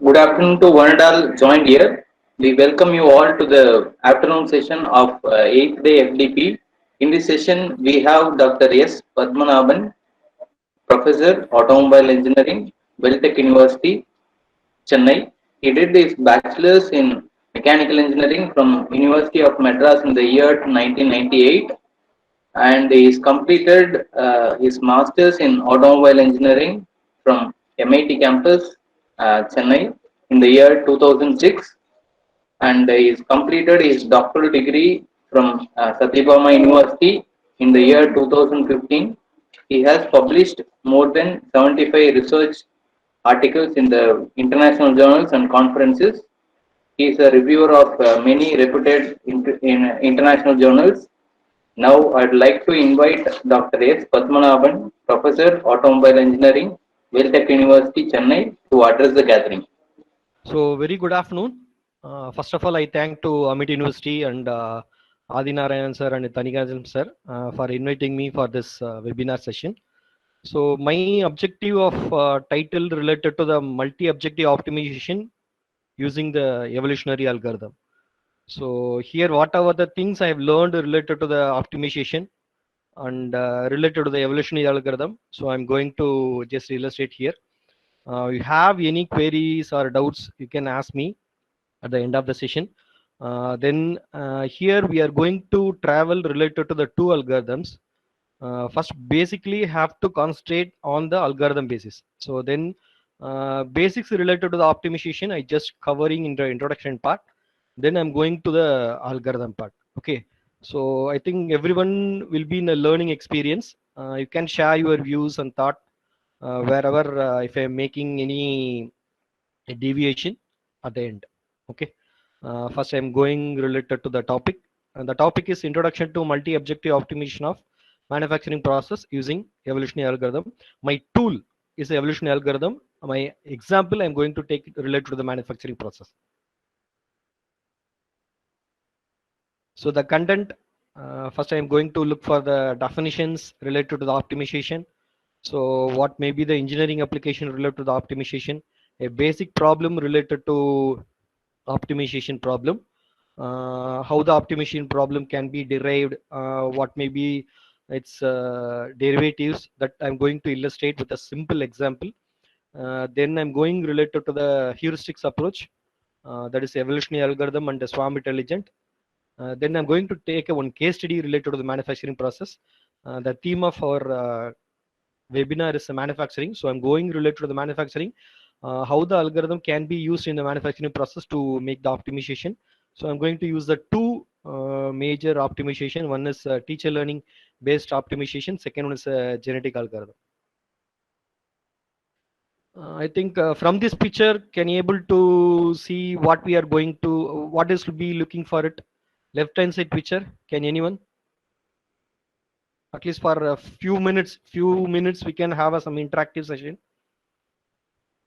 Good afternoon to one and all joined here. We welcome you all to the afternoon session of 8th day FDP. In this session, we have Dr. S. Padmanabhan, Professor, Automobile Engineering, Welltech University, Chennai. He did his bachelor's in Mechanical Engineering from University of Madras in the year 1998, and he has completed his master's in Automobile Engineering from MIT campus, Chennai in the year 2006, and he has completed his doctoral degree from Satyabama University in the year 2015. He has published more than 75 research articles in the international journals and conferences. He is a reviewer of many reputed international journals. Now, I'd like to invite Dr. S. Padmanabhan, Professor, Automobile Engineering, Welltech University, Chennai, to address the gathering. So, very good afternoon. First of all, I thank to Amit University and Adi Narayan sir and Tanikajam sir for inviting me for this webinar session. So, my objective of title related to the multi-objective optimization using the evolutionary algorithm. So, here whatever the things I have learned related to the optimization and related to the evolutionary algorithm. So, I'm going to just illustrate here. You have any queries or doubts, you can ask me at the end of the session. Here we are going to travel related to the two algorithms. First, basically have to concentrate on the algorithm basis. So then basics related to the optimization, I just covering in the introduction part. Then I'm going to the algorithm part. Okay. So I think everyone will be in a learning experience. You can share your views and thought wherever if I'm making any deviation at the end. Okay. First, I'm going related to the topic. And the topic is Introduction to Multi-Objective Optimization of Manufacturing Process using Evolutionary Algorithm. My tool is the evolutionary algorithm. My example, I'm going to take related to the manufacturing process. So the content, first I'm going to look for the definitions related to the optimization. So what may be the engineering application related to the optimization, a basic problem related to optimization problem, how the optimization problem can be derived, what may be its derivatives that I'm going to illustrate with a simple example. Then I'm going related to the heuristics approach, that is evolutionary algorithm and the swarm intelligent. Then I'm going to take one case study related to the manufacturing process. The theme of our webinar is manufacturing. So I'm going related to the manufacturing, how the algorithm can be used in the manufacturing process to make the optimization. So I'm going to use the two major optimization. One is teacher learning based optimization. Second one is genetic algorithm. I think from this picture, can you able to see what we are going to, what is to be looking for it? Left hand side picture, can anyone? At least for a few minutes we can have some interactive session.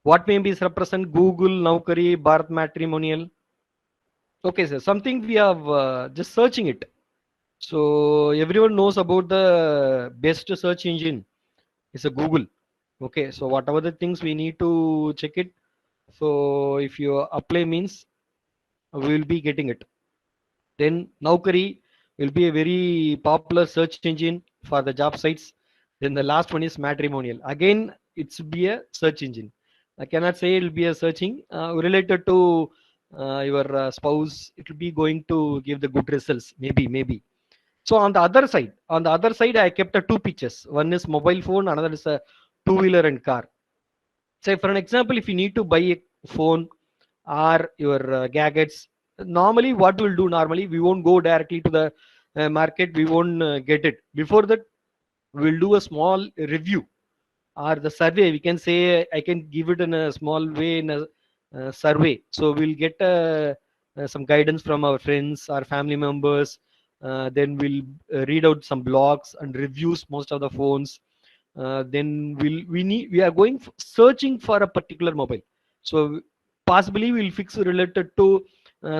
What may be represent Google, Naukri, Bharat Matrimonial. Okay, sir, something we have just searching it. So everyone knows about the best search engine is a Google. Okay, so whatever the things we need to check it. So if you apply means we will be getting it. Then Naukri will be a very popular search engine for the job sites. Then the last one is Matrimonial. Again, it's be a search engine. I cannot say it will be a searching related to your spouse. It will be going to give the good results. Maybe. So on the other side, I kept two pictures. One is mobile phone, another is a two-wheeler and car. Say for an example, if you need to buy a phone or your gadgets, normally what we'll do, normally we won't go directly to the market, we won't get it. Before that, we'll do a small review or the survey. We can say I can give it in a small way in a survey. So we'll get some guidance from our friends, our family members. Then we'll read out some blogs and reviews most of the phones. Then we are going searching for a particular mobile. So possibly we'll fix related to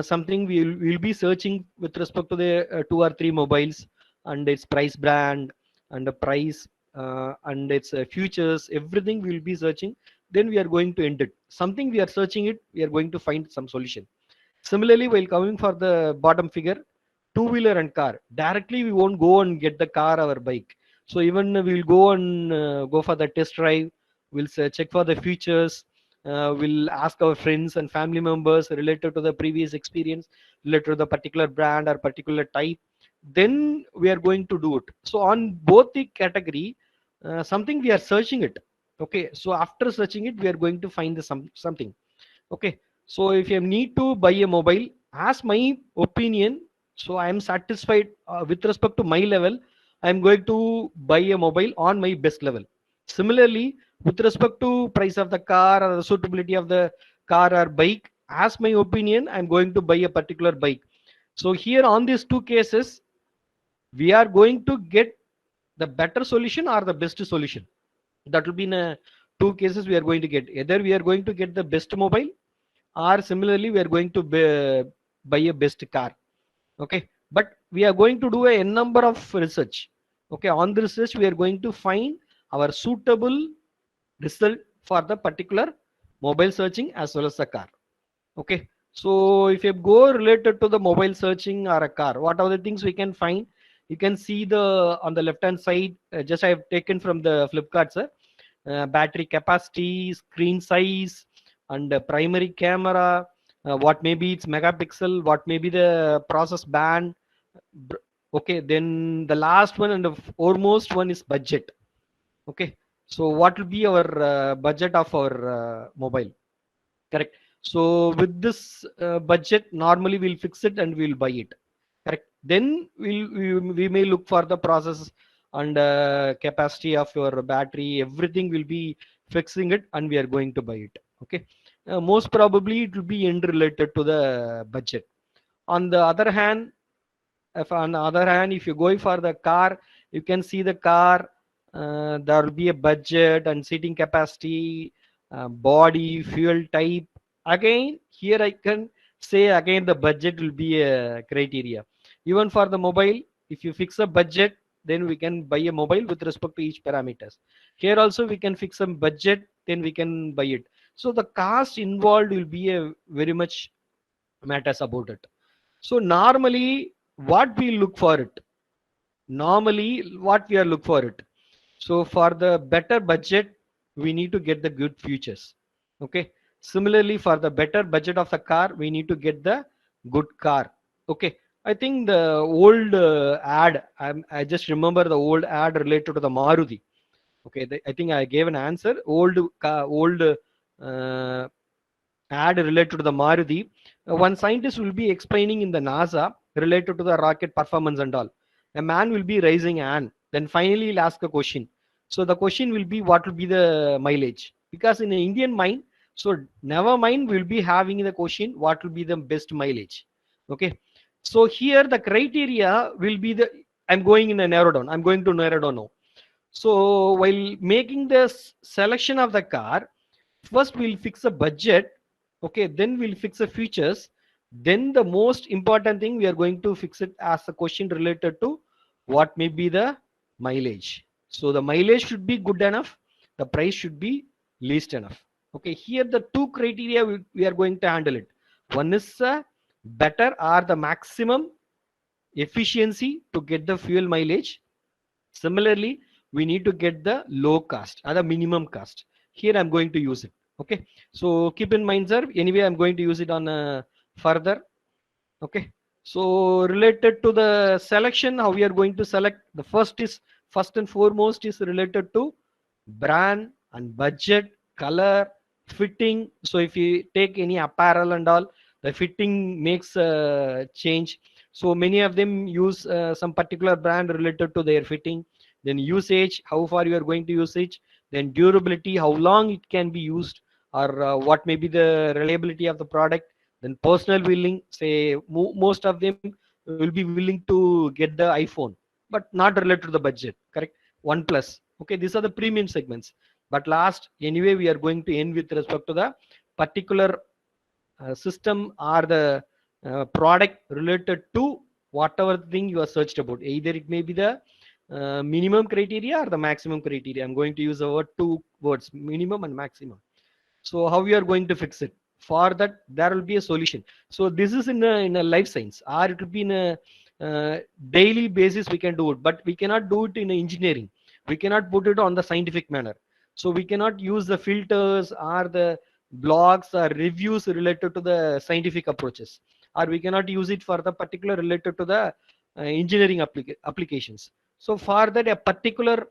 something. We'll be searching with respect to the 2 or 3 mobiles and its price brand and the price and its features. Everything we'll be searching. then we are going to end it. Something we are searching it, we are going to find some solution. Similarly, while coming for the bottom figure, two-wheeler and car, directly we won't go and get the car or bike. So even we'll go and go for the test drive, we'll check for the features, we'll ask our friends and family members related to the previous experience, related to the particular brand or particular type, then we are going to do it. So on both the category, something we are searching it. Okay, so after searching it, we are going to find the something. Okay, so if you need to buy a mobile, as my opinion, so I am satisfied with respect to my level, I am going to buy a mobile on my best level. Similarly, with respect to price of the car or the suitability of the car or bike, as my opinion, I am going to buy a particular bike. So here on these two cases, we are going to get the better solution or the best solution. That will be in two cases we are going to get. Either we are going to get the best mobile, or similarly we are going to buy a best car. Okay, but we are going to do a n number of research. Okay, on the research we are going to find our suitable result for the particular mobile searching as well as the car. Okay, so if you go related to the mobile searching or a car, what are the things we can find? You can see the on the left hand side, just I have taken from the Flipkart, sir. Battery capacity, screen size, and primary camera, what may be its megapixel, what may be the process band. Okay, then the last one and the foremost one is budget. Okay, so what will be our budget of our mobile? Correct. So with this budget, normally we'll fix it and we'll buy it. Correct. Then we may look for the process and capacity of your battery. Everything will be fixing it, and we are going to buy it. Okay. Most probably it will be end related to the budget. On the other hand, if you're going for the car, you can see the car. There will be a budget and seating capacity, body, fuel type. Again, here I can say again the budget will be a criteria. Even for the mobile, if you fix a budget, then we can buy a mobile with respect to each parameters. Here also we can fix some budget, then we can buy it. So the cost involved will be a very much matters about it. So normally what we look for it, normally what we are look for it. So for the better budget, we need to get the good features. Okay. Similarly, for the better budget of the car, we need to get the good car. Okay. I think the old ad, I just remember the old ad related to the Maruti. Okay. I think I gave an answer. Old ad related to the Maruti. One scientist will be explaining in the NASA related to the rocket performance and all. A man will be raising an hand. Then finally he'll ask a question. So the question will be what will be the mileage? Because in the Indian mind, so never mind we'll be having the question what will be the best mileage. Okay. So here the criteria will be the I'm going in a narrow down. I'm going to narrow down now. So while making the selection of the car, first we'll fix a budget. Okay, then we'll fix the features. Then the most important thing we are going to fix it as a question related to what may be the mileage. So the mileage should be good enough, the price should be least enough. Okay, here the two criteria we are going to handle it. One is better or the maximum efficiency to get the fuel mileage. Similarly, we need to get the low cost or the minimum cost. Here I'm going to use it. Okay, so keep in mind, sir. Anyway, I'm going to use it on further. Okay, so related to the selection, how we are going to select, the first and foremost is related to brand and budget, color, fitting. So if you take any apparel and all, the fitting makes a change. So many of them use some particular brand related to their fitting. Then usage, how far you are going to use it. Then durability, how long it can be used, or what may be the reliability of the product. Then personal willing, say most of them will be willing to get the iPhone, but not related to the budget. Correct. OnePlus. Okay, these are the premium segments. But last, anyway, we are going to end with respect to the particular system or the product related to whatever thing you are searched about. Either it may be the minimum criteria or the maximum criteria. I'm going to use the word two words, minimum and maximum. So how we are going to fix it? For that, there will be a solution. So this is in a life science, or it will be in a daily basis we can do it, but we cannot do it in engineering. We cannot put it on the scientific manner. So we cannot use the filters or the blogs or reviews related to the scientific approaches, or we cannot use it for the particular related to the engineering applications. So for that, a particular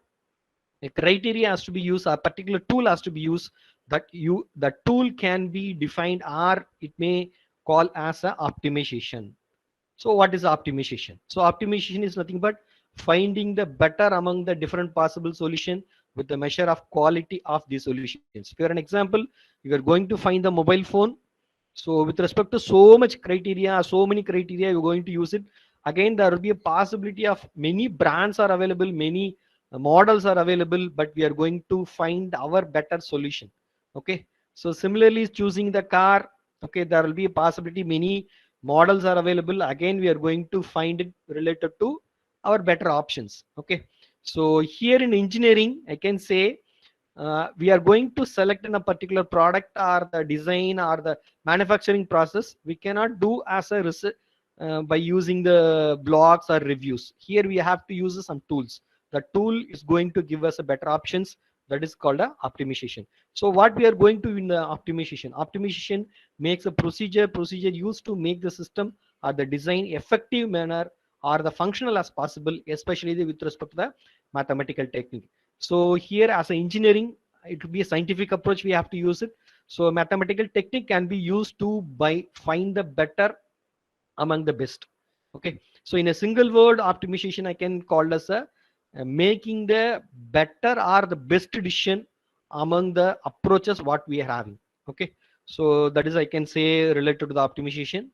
a criteria has to be used, a particular tool has to be used, that you the tool can be defined, or it may call as a optimization. So what is optimization? So optimization is nothing but finding the better among the different possible solution with the measure of quality of the solutions. For an example, you are going to find the mobile phone. So with respect to so much criteria, so many criteria, you're going to use it. Again, there will be a possibility of many brands are available, many models are available, but we are going to find our better solution. Okay. So similarly, choosing the car. Okay, there will be a possibility many models are available. Again, we are going to find it related to our better options. Okay. So here in engineering, I can say we are going to select in a particular product or the design or the manufacturing process. We cannot do as a research by using the blogs or reviews. Here we have to use some tools. The tool is going to give us a better options. That is called a optimization. So what we are going to in the optimization makes a procedure used to make the system or the design effective manner or the functional as possible, especially with respect to the mathematical technique. So here as an engineering, it will be a scientific approach we have to use it. So mathematical technique can be used to by find the better among the best. Okay. So in a single word, optimization I can call as a making the better or the best decision among the approaches what we are having. Okay. So that is I can say related to the optimization.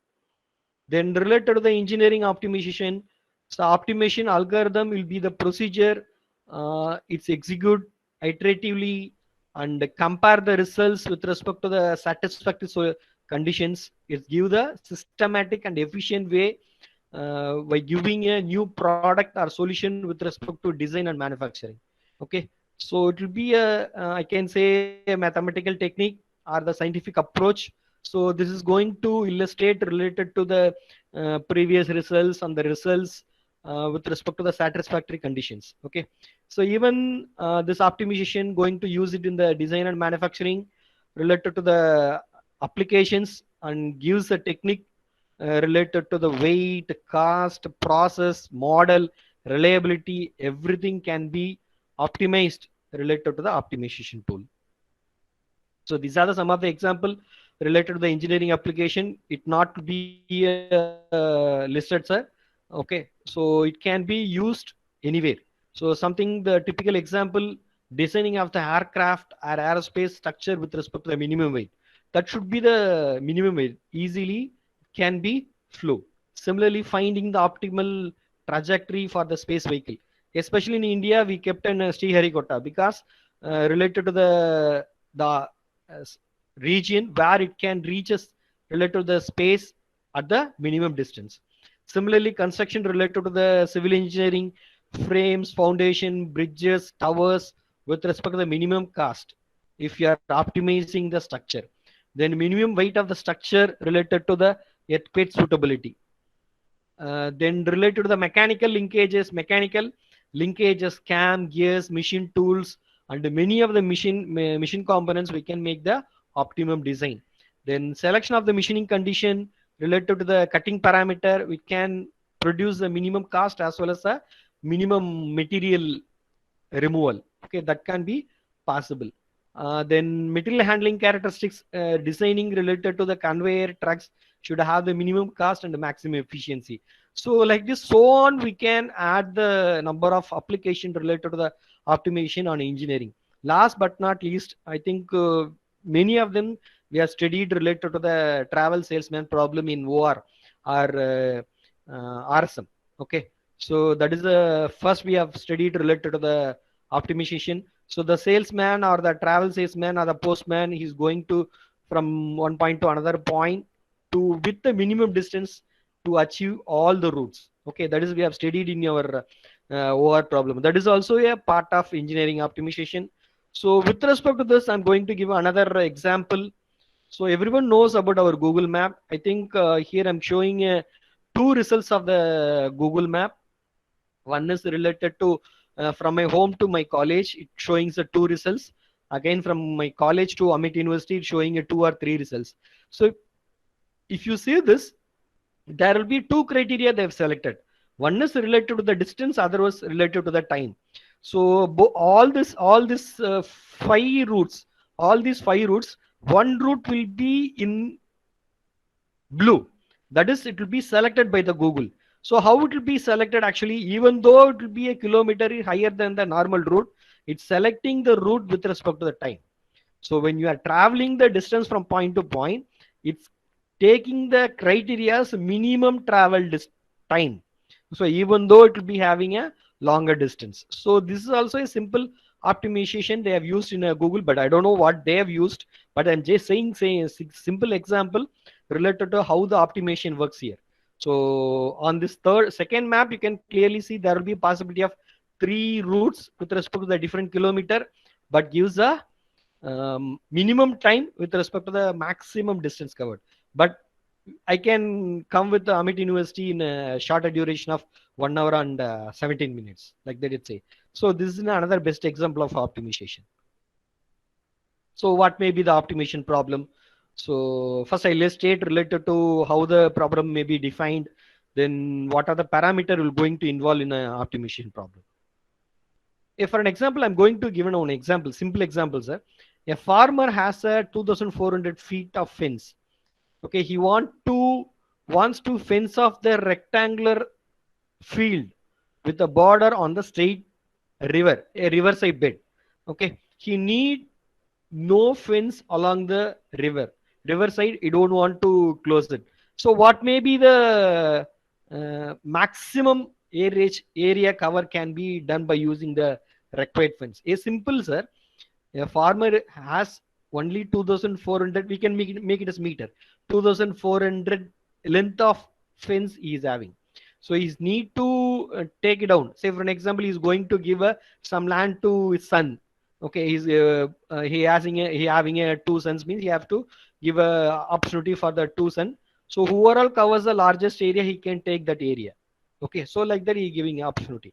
Then related to the engineering optimization, so optimization algorithm will be the procedure. It's execute iteratively and compare the results with respect to the satisfactory conditions. It give the systematic and efficient way by giving a new product or solution with respect to design and manufacturing. Okay, so it will be a I can say a mathematical technique or the scientific approach. So this is going to illustrate related to the previous results and the results with respect to the satisfactory conditions. Okay, so even this optimization going to use it in the design and manufacturing related to the applications and gives a technique related to the weight, cost, process, model, reliability. Everything can be optimized related to the optimization tool. So these are some of the example related to the engineering application. It not be listed, sir. Okay, so it can be used anywhere. So something the typical example, designing of the aircraft or aerospace structure with respect to the minimum weight. That should be the minimum weight. Easily can be flow. Similarly, finding the optimal trajectory for the space vehicle. Especially in India, we kept in Sriharikota because related to the region where it can reach us related to the space at the minimum distance. Similarly, construction related to the civil engineering, frames, foundation, bridges, towers with respect to the minimum cost. If you are optimizing the structure, then minimum weight of the structure related to the earthquake suitability. Then related to the mechanical linkages, cam, gears, machine tools, and many of the machine components, we can make the optimum design. Then selection of the machining condition related to the cutting parameter, we can produce the minimum cost as well as the minimum material removal. Okay, that can be possible. Then material handling characteristics, designing related to the conveyor trucks should have the minimum cost and the maximum efficiency. So like this, so on, we can add the number of application related to the optimization on engineering. Last but not least, I think many of them we have studied related to the travel salesman problem in OR or RSM. Okay, so that is the first we have studied related to the optimization. So the salesman or the travel salesman or the postman, he's going to from one point to another point to with the minimum distance to achieve all the routes. Okay, that is we have studied in our OR problem. That is also a part of engineering optimization. So with respect to this, I'm going to give another example. So everyone knows about our Google Map. I think here I'm showing two results of the Google Map. One is related to from my home to my college, it showing the two results. Again, from my college to Amit University, it's showing a two or three results. So if you see this, there will be two criteria they have selected. One is related to the distance, other was related to the time. So all this five routes, all these five routes, one route will be in blue. That is, it will be selected by the Google. So how it will be selected? Actually, even though it will be a kilometer higher than the normal route, it's selecting the route with respect to the time. So when you are traveling the distance from point to point, it's taking the criteria's minimum travel time. So even though it will be having a longer distance. So this is also a simple optimization they have used in Google, but I don't know what they have used. But I'm just saying a simple example related to how the optimization works here. So on this second map, you can clearly see there will be a possibility of three routes with respect to the different kilometer, but gives a minimum time with respect to the maximum distance covered. But I can come with the Amit University in a shorter duration of 1 hour and 17 minutes, like they did say. So this is another best example of optimization. So what may be the optimization problem? So first I illustrate related to how the problem may be defined. Then what are the parameter will going to involve in an optimization problem? If for an example, I'm going to give an example, simple example, sir. A farmer has a 2,400 feet of fence. Okay, he wants to fence off the rectangular field with a border on the straight river, a riverside bed. Okay, he need no fence along the riverside. He don't want to close it. So what may be the maximum area cover can be done by using the required fence? A simple, sir. A farmer has only 2,400. We can make it as meter. 2,400 length of fence he is having. So he's need to take it down. Say for an example, he's going to give some land to his son. Okay, he having a two sons, means he have to give a opportunity for the two son. So whoever covers the largest area, he can take that area. Okay, so like that he giving opportunity.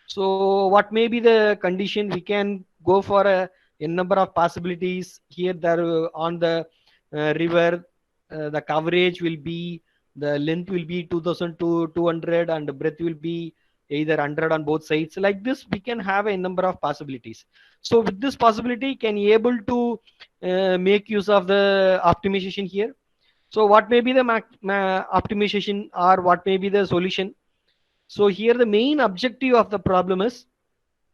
So what may be the condition? We can go for a number of possibilities here. There on the river, the coverage will be, the length will be 2,200 and the breadth will be either 100 on both sides. Like this, we can have a number of possibilities. So with this possibility, can you able to make use of the optimization here? So what may be the optimization, or what may be the solution? So here the main objective of the problem is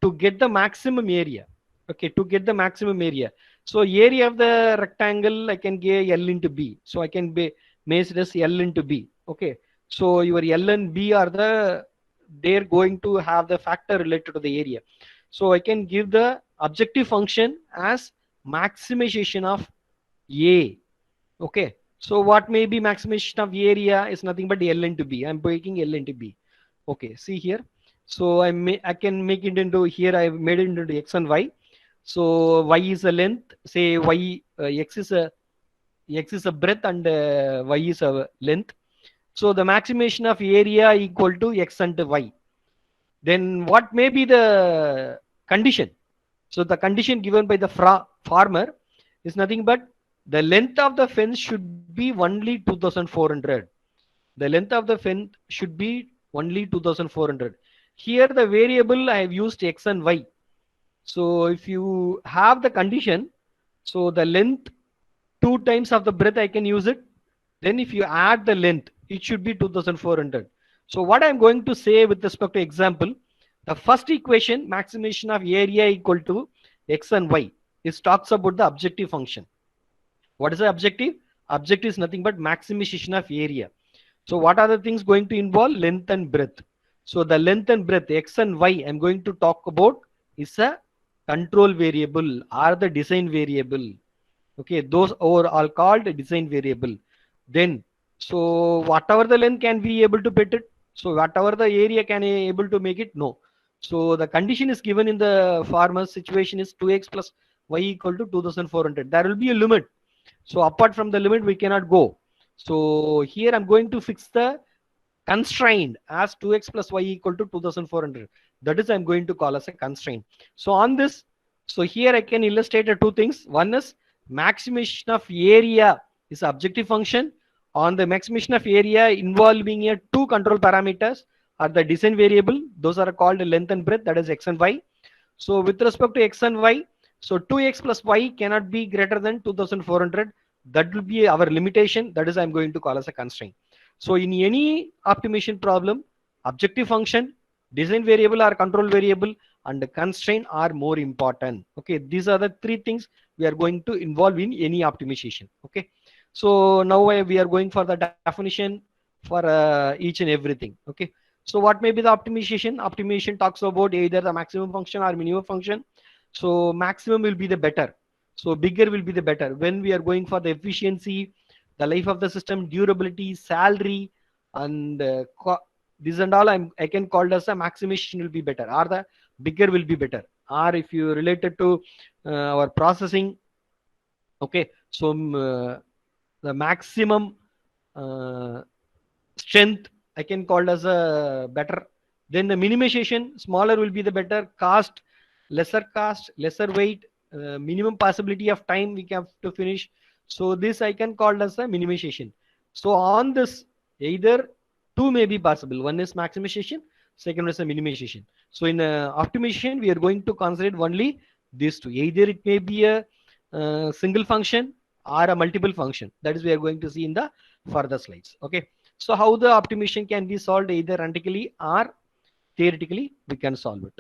to get the maximum area. Okay, to get the maximum area. So area of the rectangle, I can get L into B. So I can be measure as L into B. Okay. So your L and B are they're going to have the factor related to the area. So I can give the objective function as maximization of A. Okay. So what may be maximization of area is nothing but L into B. I'm breaking L into B. Okay, see here. So I can make it into here. I've made it into X and Y. So Y is a length. Say Y X is a breadth and Y is a length. So the maximization of area equal to X and Y. Then what may be the condition? So the condition given by the farmer is nothing but the length of the fence should be only 2,400. The length of the fence should be only 2,400. Here the variable I have used X and Y. So if you have the condition, so the length 2 times of the breadth I can use it. Then if you add the length, it should be 2,400. So what I'm going to say with respect to example, the first equation, maximization of area equal to X and Y, is talks about the objective function. What is the objective? Objective is nothing but maximization of area. So what are the things going to involve? Length and breadth. So the length and breadth, X and Y, I'm going to talk about is a control variable or the design variable. Okay, those are all called design variable. Then, so whatever the length can be able to put it. So whatever the area can be able to make it? No. So the condition is given in the farmer's situation is 2x plus y equal to 2400. There will be a limit. So apart from the limit, we cannot go. So here I'm going to fix the constraint as 2x plus y equal to 2400. That is I'm going to call as a constraint. So on this, so here I can illustrate two things. One is maximization of area is objective function. On the maximization of area involving a two control parameters are the design variable. Those are called length and breadth, that is x and y. So with respect to x and y, so 2x plus y cannot be greater than 2400. That will be our limitation. That is I'm going to call as a constraint. So in any optimization problem, objective function, design variable or control variable, and the constraint are more important. Okay, these are the three things we are going to involve in any optimization. Okay, so now we are going for the definition for each and everything. Okay, so what may be the optimization? Optimization talks about either the maximum function or minimum function. So maximum will be the better. So bigger will be the better. When we are going for the efficiency, the life of the system, durability, salary, and this and all, I can call as a maximization will be better, or the bigger will be better. Or if you related to our processing, okay, so the maximum strength I can call as a better. Then the minimization, smaller will be the better. Cost, lesser weight, minimum possibility of time we have to finish. So this I can call as a minimization. So on this, either two may be possible. One is maximization, second is a minimization. So in optimization, we are going to consider only these two. Either it may be a single function or a multiple function. That is we are going to see in the further slides. Okay. So how the optimization can be solved, either theoretically or theoretically we can solve it.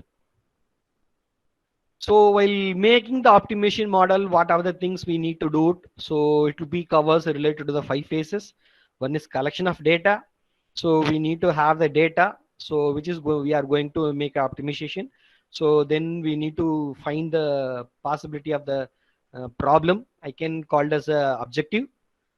So while making the optimization model, what are the things we need to do? So it will be covers related to the 5 phases. One is collection of data. So we need to have the data. So which is we are going to make optimization. So then we need to find the possibility of the problem. I can call it as a objective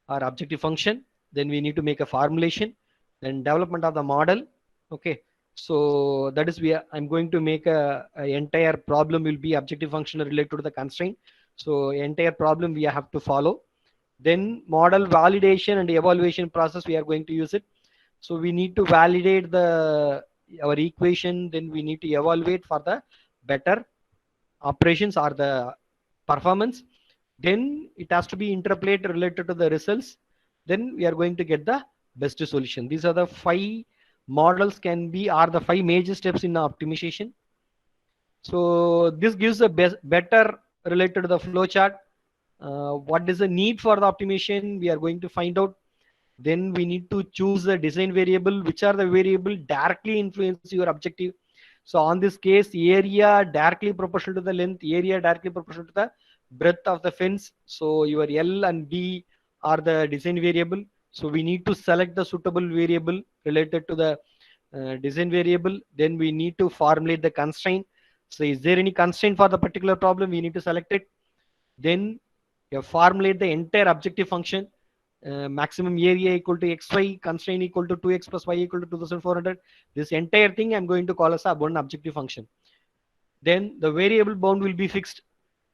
or objective function. Then we need to make a formulation, then development of the model. Okay, so that is I'm going to make a entire problem will be objective function related to the constraint. So entire problem we have to follow. Then model validation and evaluation process we are going to use it. So we need to validate our equation, then we need to evaluate for the better operations or the performance. Then it has to be interpolated related to the results. Then we are going to get the best solution. These are the 5 models are the 5 major steps in the optimization. So this gives a better related to the flow chart. What is the need for the optimization? We are going to find out. Then we need to choose a design variable, which are the variable directly influence your objective. So on this case, area directly proportional to the length, area directly proportional to the breadth of the fence. So your L and B are the design variable. So we need to select the suitable variable related to the design variable. Then we need to formulate the constraint. So is there any constraint for the particular problem? We need to select it. Then you formulate the entire objective function. Maximum area equal to xy, constraint equal to 2x plus y equal to 2400. This entire thing I'm going to call as a one objective function. Then the variable bound will be fixed.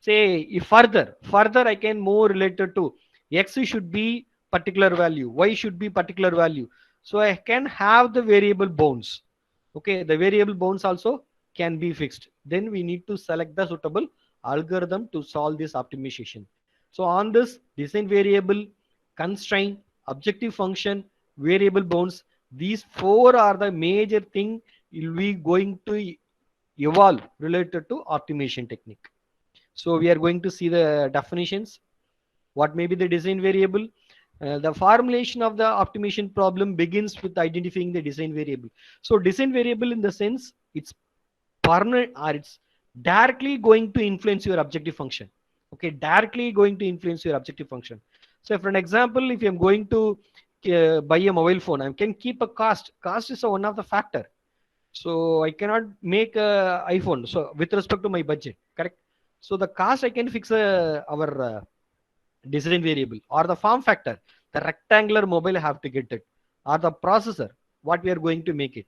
Say if further I can more related to x should be particular value, y should be particular value. So I can have the variable bounds. Okay, the variable bounds also can be fixed. Then we need to select the suitable algorithm to solve this optimization. So on this design variable, constraint, objective function, variable bounds, these 4 are the major thing will be going to evolve related to optimization technique. So we are going to see the definitions. What may be the design variable? The formulation of the optimization problem begins with identifying the design variable. So design variable in the sense it's permanent or it's directly going to influence your objective function. Okay, directly going to influence your objective function. So for an example, if I'm going to buy a mobile phone, I can keep a cost. Cost is one of the factor. So I cannot make a iPhone. So with respect to my budget, correct? So the cost I can fix our design variable, or the form factor, the rectangular mobile I have to get it, or the processor, what we are going to make it.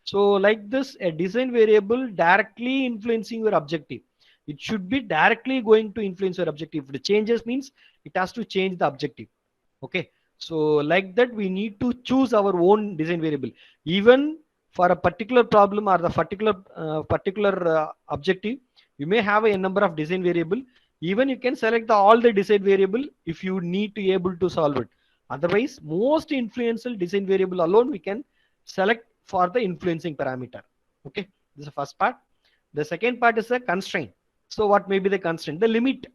So like this, a design variable directly influencing your objective. It should be directly going to influence your objective. If the changes means it has to change the objective. Okay. So like that, we need to choose our own design variable. Even for a particular problem or the particular objective, you may have a number of design variable. Even you can select all the design variable if you need to able to solve it. Otherwise, most influential design variable alone we can select for the influencing parameter. Okay, this is the first part. The second part is a constraint. So what may be the constraint? The limit.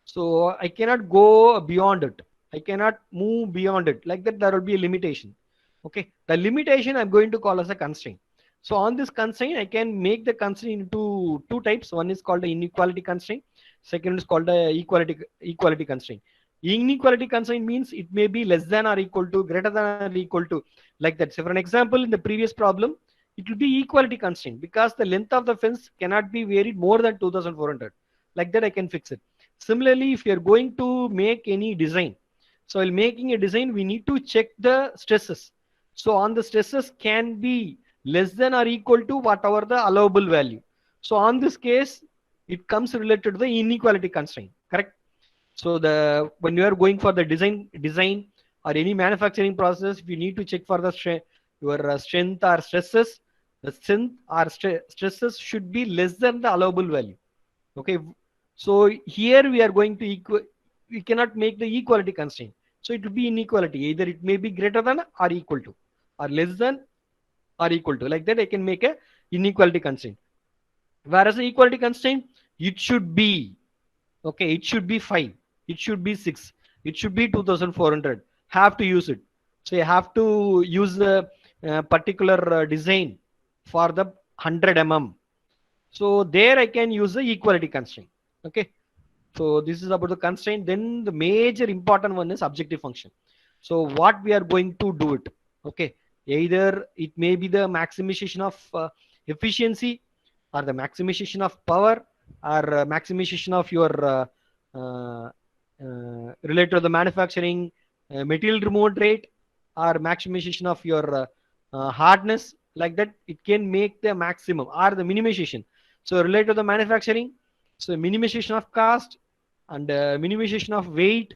So I cannot go beyond it. I cannot move beyond it. Like that, there will be a limitation. Okay, the limitation I'm going to call as a constraint. So on this constraint, I can make the constraint into two types. One is called the inequality constraint. Second is called the equality constraint. Inequality constraint means it may be less than or equal to, greater than or equal to, like that. So for an example, in the previous problem, it will be equality constraint because the length of the fence cannot be varied more than 2400. Like that, I can fix it. Similarly, if you're going to make any design, so while making a design, we need to check the stresses. So on the stresses can be less than or equal to whatever the allowable value. So on this case, it comes related to the inequality constraint, correct? So the when you are going for the design or any manufacturing process, you need to check for the your strength or stresses. The strength or stresses should be less than the allowable value. Okay, so here we are going to we cannot make the equality constraint. So it will be inequality. Either it may be greater than or equal to, or less than or equal to. Like that, I can make a inequality constraint. Whereas the equality constraint, it should be okay. It should be 5. It should be 6. It should be 2400. Have to use it. So you have to use the particular design for the 100 mm. So there I can use the equality constraint. Okay. So this is about the constraint. Then the major important one is objective function. So what we are going to do it. Okay. Either it may be the maximization of efficiency, or the maximization of power, or maximization of your related to the manufacturing material remote rate, or maximization of your hardness. Like that, it can make the maximum or the minimization. So related to the manufacturing, so minimization of cost and minimization of weight,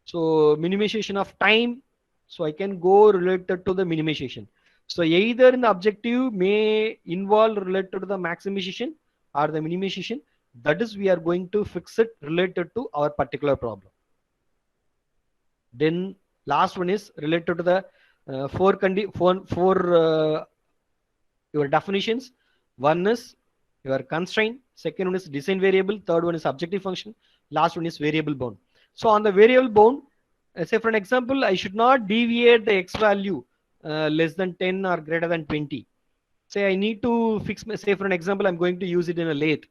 so minimization of time. So I can go related to the minimization. So either in the objective may involve related to the maximization or the minimization. That is, we are going to fix it related to our particular problem. Then last one is related to the four your definitions. One is your constraint, second one is design variable, third one is objective function, last one is variable bound. So on the variable bound, say for an example, I should not deviate the x value less than 10 or greater than 20. Say I need to fix, say for an example, I'm going to use it in a lathe.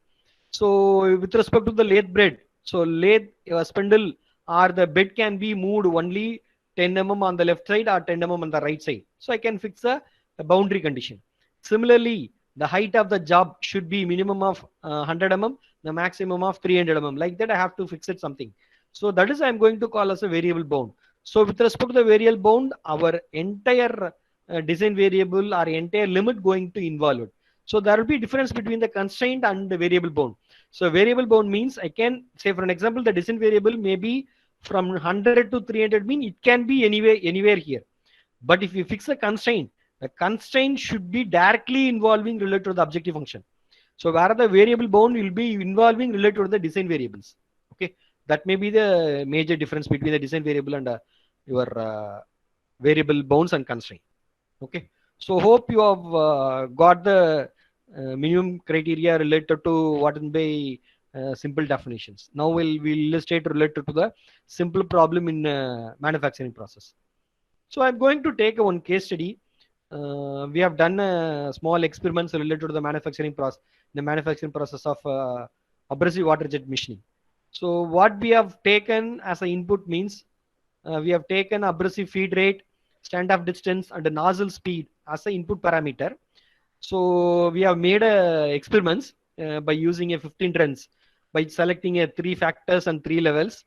So with respect to the lathe bed, so lathe spindle or the bed can be moved only 10 mm on the left side or 10 mm on the right side. So I can fix a boundary condition. Similarly, the height of the job should be minimum of 100 mm, the maximum of 300 mm. Like that, I have to fix it something. So that is I'm going to call as a variable bound. So with respect to the variable bound, our entire design variable or entire limit going to involve it. So there will be difference between the constraint and the variable bound. So variable bound means I can say for an example, the design variable may be from 100 to 300 mean it can be anywhere here. But if you fix a constraint, the constraint should be directly involving related to the objective function. So where the variable bound will be involving related to the design variables. Okay, that may be the major difference between the design variable and your variable bounds and constraint. Okay, so hope you have got the minimum criteria related to what in by simple definitions. Now we'll illustrate related to the simple problem in manufacturing process. So I'm going to take one case study. We have done small experiments related to the manufacturing process of abrasive water jet machining. So what we have taken as an input means we have taken abrasive feed rate, standoff distance, and the nozzle speed as an input parameter. So we have made experiments by using a 15 trends by selecting a 3 factors and 3 levels.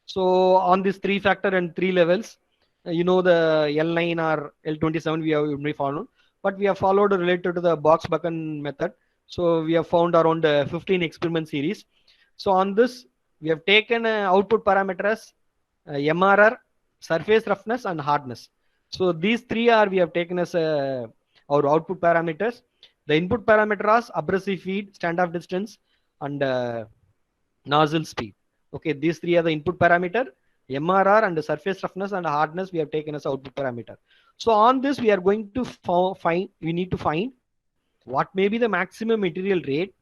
So on this 3 factor and 3 levels, you know the L9 or L27 we have followed, but we have followed related to the box Buchan method. So we have found around 15 experiment series. So on this, we have taken output parameters, MRR, surface roughness, and hardness. So these three are we have taken as our output parameters. The input parameters abrasive feed, standoff distance, and nozzle speed. Okay, these three are the input parameter. MRR and the surface roughness and hardness we have taken as output parameter. So on this, we are going to find. We need to find what may be the maximum material rate,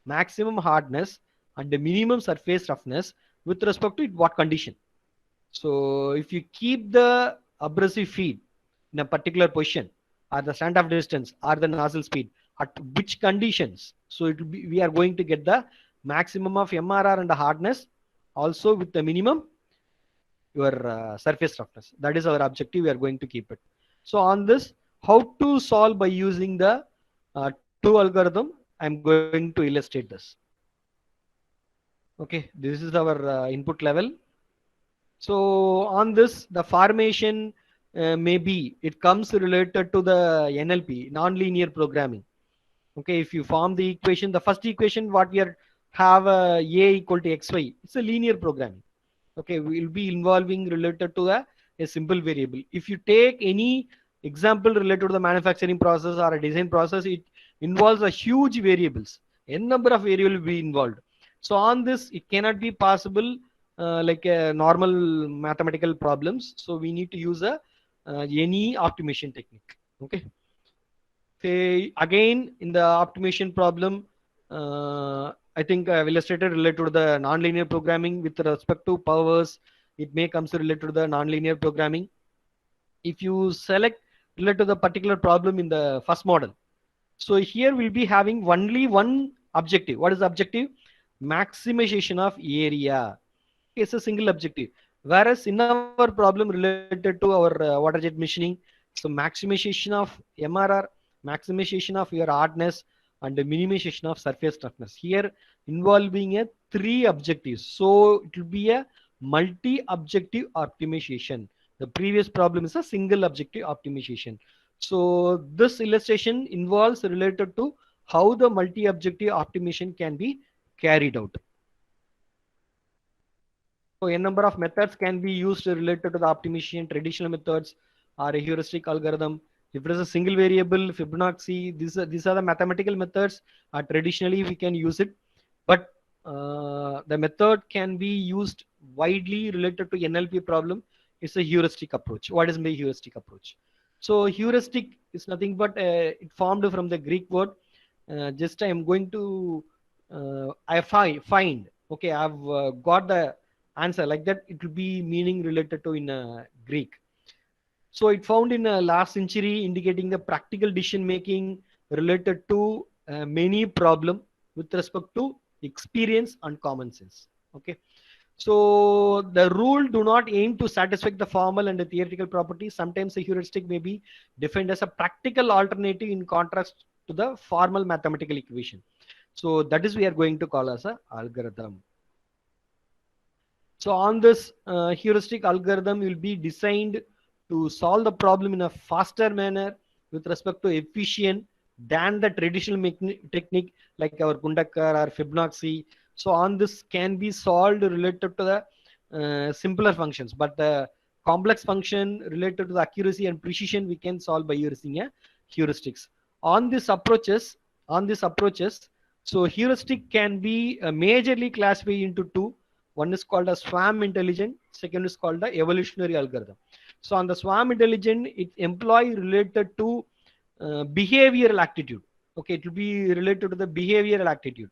maximum hardness, and the minimum surface roughness with respect to what condition. So if you keep the abrasive feed in a particular position, or the standoff distance, or the nozzle speed, at which conditions, so it will be, we are going to get the maximum of MRR and the hardness, also with the minimum your surface roughness. That is our objective. We are going to keep it. So on this, how to solve by using the two algorithm, I'm going to illustrate this. Okay, this is our input level. So on this, the formation maybe it comes related to the NLP, non-linear programming. Okay, if you form the equation, the first equation what we are have a equal to xy, it's a linear programming. Okay, will be involving related to a simple variable. If you take any example related to the manufacturing process or a design process, it involves a huge variables. N number of variables will be involved. So on this, it cannot be possible like a normal mathematical problems. So we need to use a any optimization technique. Okay. Say again in the optimization problem, I think I've illustrated related to the nonlinear programming with respect to powers. It may comes related to the nonlinear programming. If you select related to the particular problem in the first model, so here we'll be having only one objective. What is the objective? Maximization of area. It's a single objective. Whereas in our problem related to our water jet machining, so maximization of MRR, maximization of your hardness, and the minimization of surface toughness. Here involving a three objectives. So it will be a multi-objective optimization. The previous problem is a single objective optimization. So this illustration involves related to how the multi-objective optimization can be carried out. So a number of methods can be used related to the optimization, traditional methods or a heuristic algorithm. If it is a single variable, Fibonacci, these are the mathematical methods. Traditionally, we can use it, but the method can be used widely related to NLP problem. It's a heuristic approach. What is the heuristic approach? So heuristic is nothing but it formed from the Greek word. Just I am going to I find. Okay, I've got the answer like that. It will be meaning related to in Greek. So it found in last century, indicating the practical decision making related to many problem with respect to experience and common sense. Okay. So the rule do not aim to satisfy the formal and the theoretical properties. Sometimes a heuristic may be defined as a practical alternative in contrast to the formal mathematical equation. So that is we are going to call as a algorithm. So on this heuristic algorithm will be designed to solve the problem in a faster manner with respect to efficient than the traditional technique like our Kundakar or Fibonacci. So on this can be solved related to the simpler functions, but the complex function related to the accuracy and precision we can solve by using a heuristics. On these approaches, so heuristic can be majorly classified into two. One is called a swarm intelligent, second is called the evolutionary algorithm. So on the swarm intelligent, it employ related to behavioral attitude. Okay, it will be related to the behavioral attitude.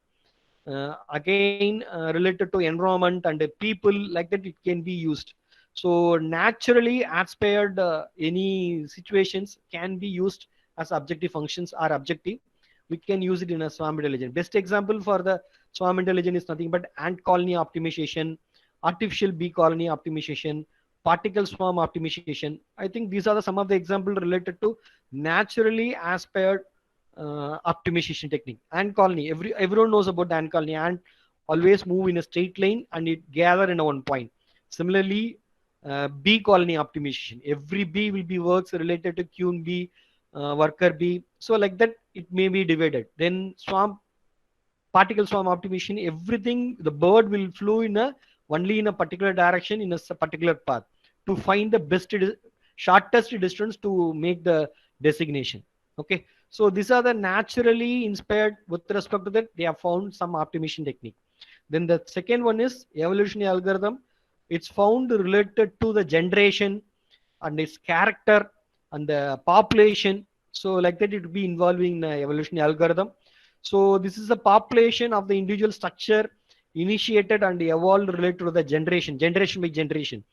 Again, related to environment and people like that, it can be used. So naturally aspired any situations can be used as objective functions or objective. We can use it in a swarm intelligence. Best example for the swarm intelligence is nothing but ant colony optimization, artificial bee colony optimization, particle swarm optimization. I think these are some of the examples related to naturally aspired optimization technique. Ant colony, everyone knows about the ant colony. Ant always move in a straight line and it gather in a one point. Similarly, bee colony optimization, every bee will be works related to queen bee, worker bee. So like that it may be divided. Then swarm particle swarm optimization, everything, the bird will flew in a only in a particular direction in a particular path to find the best shortest distance to make the designation. Okay, so these are the naturally inspired with respect to that they have found some optimization technique. Then the second one is evolutionary algorithm. It's found related to the generation and its character and the population. So like that, it will be involving the evolutionary algorithm. So this is the population of the individual structure initiated and evolved related to the generation, generation by generation,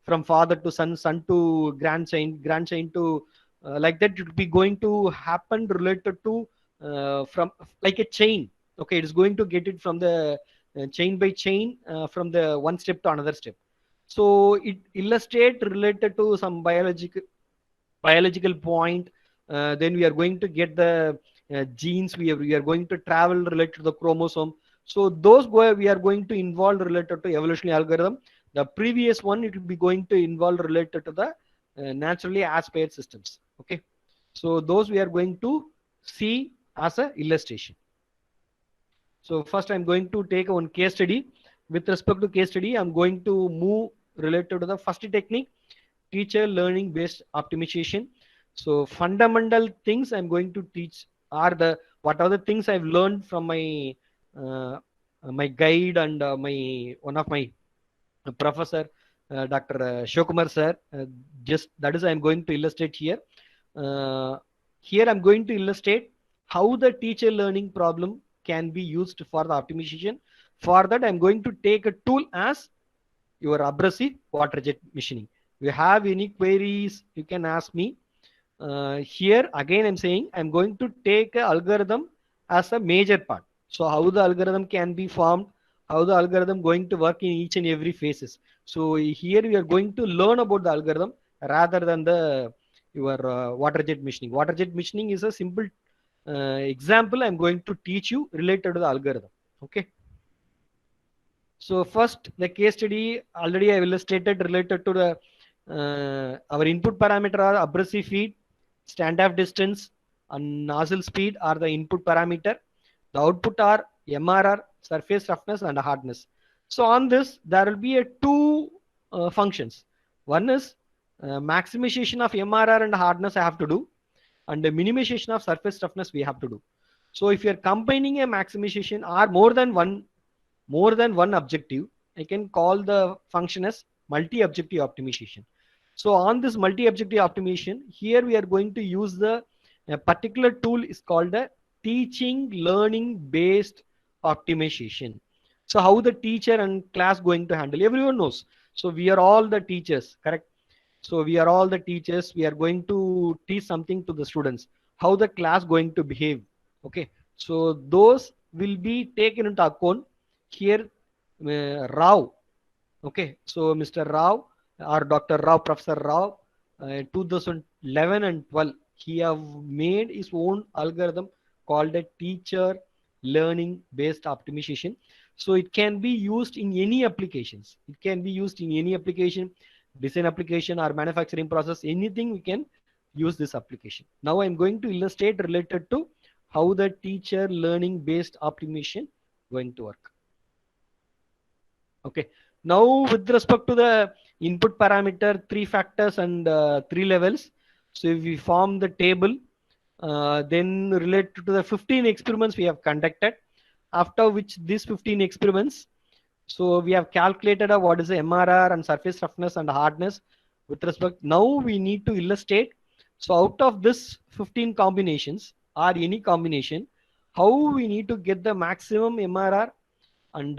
from father to son, son to grandchild, grandchild to like that. It will be going to happen related to from like a chain. Okay, it's going to get it from the chain by chain from the one step to another step. So it illustrate related to some biological point. Then we are going to get the genes. We are going to travel related to the chromosome. So those we are going to involve related to evolutionary algorithm. The previous one, it will be going to involve related to the naturally aspired systems. Okay, so those we are going to see as a illustration. So first I'm going to take one case study. With respect to case study, I'm going to move related to the first technique, teacher learning based optimization. So fundamental things I'm going to teach are the what are the things I've learned from my my guide and my one of my professor, Dr. Shokumar sir. Just that is I'm going to illustrate here. Here I'm going to illustrate how the teacher learning problem can be used for the optimization. For that, I'm going to take a tool as your abrasive water jet machining. If you have any queries, you can ask me. Here again, I'm saying I'm going to take an algorithm as a major part. So how the algorithm can be formed, how the algorithm going to work in each and every phases. So here we are going to learn about the algorithm rather than the your water jet machining. Water jet machining is a simple example I'm going to teach you related to the algorithm. Okay. So first, the case study already I illustrated related to the our input parameter are abrasive feed, standoff distance, and nozzle speed are the input parameter. The output are MRR, surface roughness, and hardness. So on this, there will be a two functions. One is maximization of MRR and hardness I have to do, and the minimization of surface roughness we have to do. So if you are combining a maximization or more than one objective, I can call the function as multi-objective optimization. So on this multi-objective optimization, here we are going to use the particular tool is called the teaching learning based optimization. So how the teacher and class going to handle, everyone knows. So we are all the teachers, correct? So we are all the teachers. We are going to teach something to the students. How the class going to behave? Okay. So those will be taken into account here. Rao. Okay. So Mr. Rao or Dr. Rao, Professor Rao, 2011 and 12, he have made his own algorithm called a teacher learning based optimization. So it can be used in any applications. It can be used in any application, design application or manufacturing process, anything we can use this application. Now I'm going to illustrate related to how the teacher learning based optimization going to work. Okay. Now with respect to the input parameter, 3 factors and 3 levels. So if we form the table, then related to the 15 experiments we have conducted, after which these 15 experiments, so we have calculated what is the MRR and surface roughness and hardness with respect. Now we need to illustrate. So out of this 15 combinations or any combination, how we need to get the maximum MRR and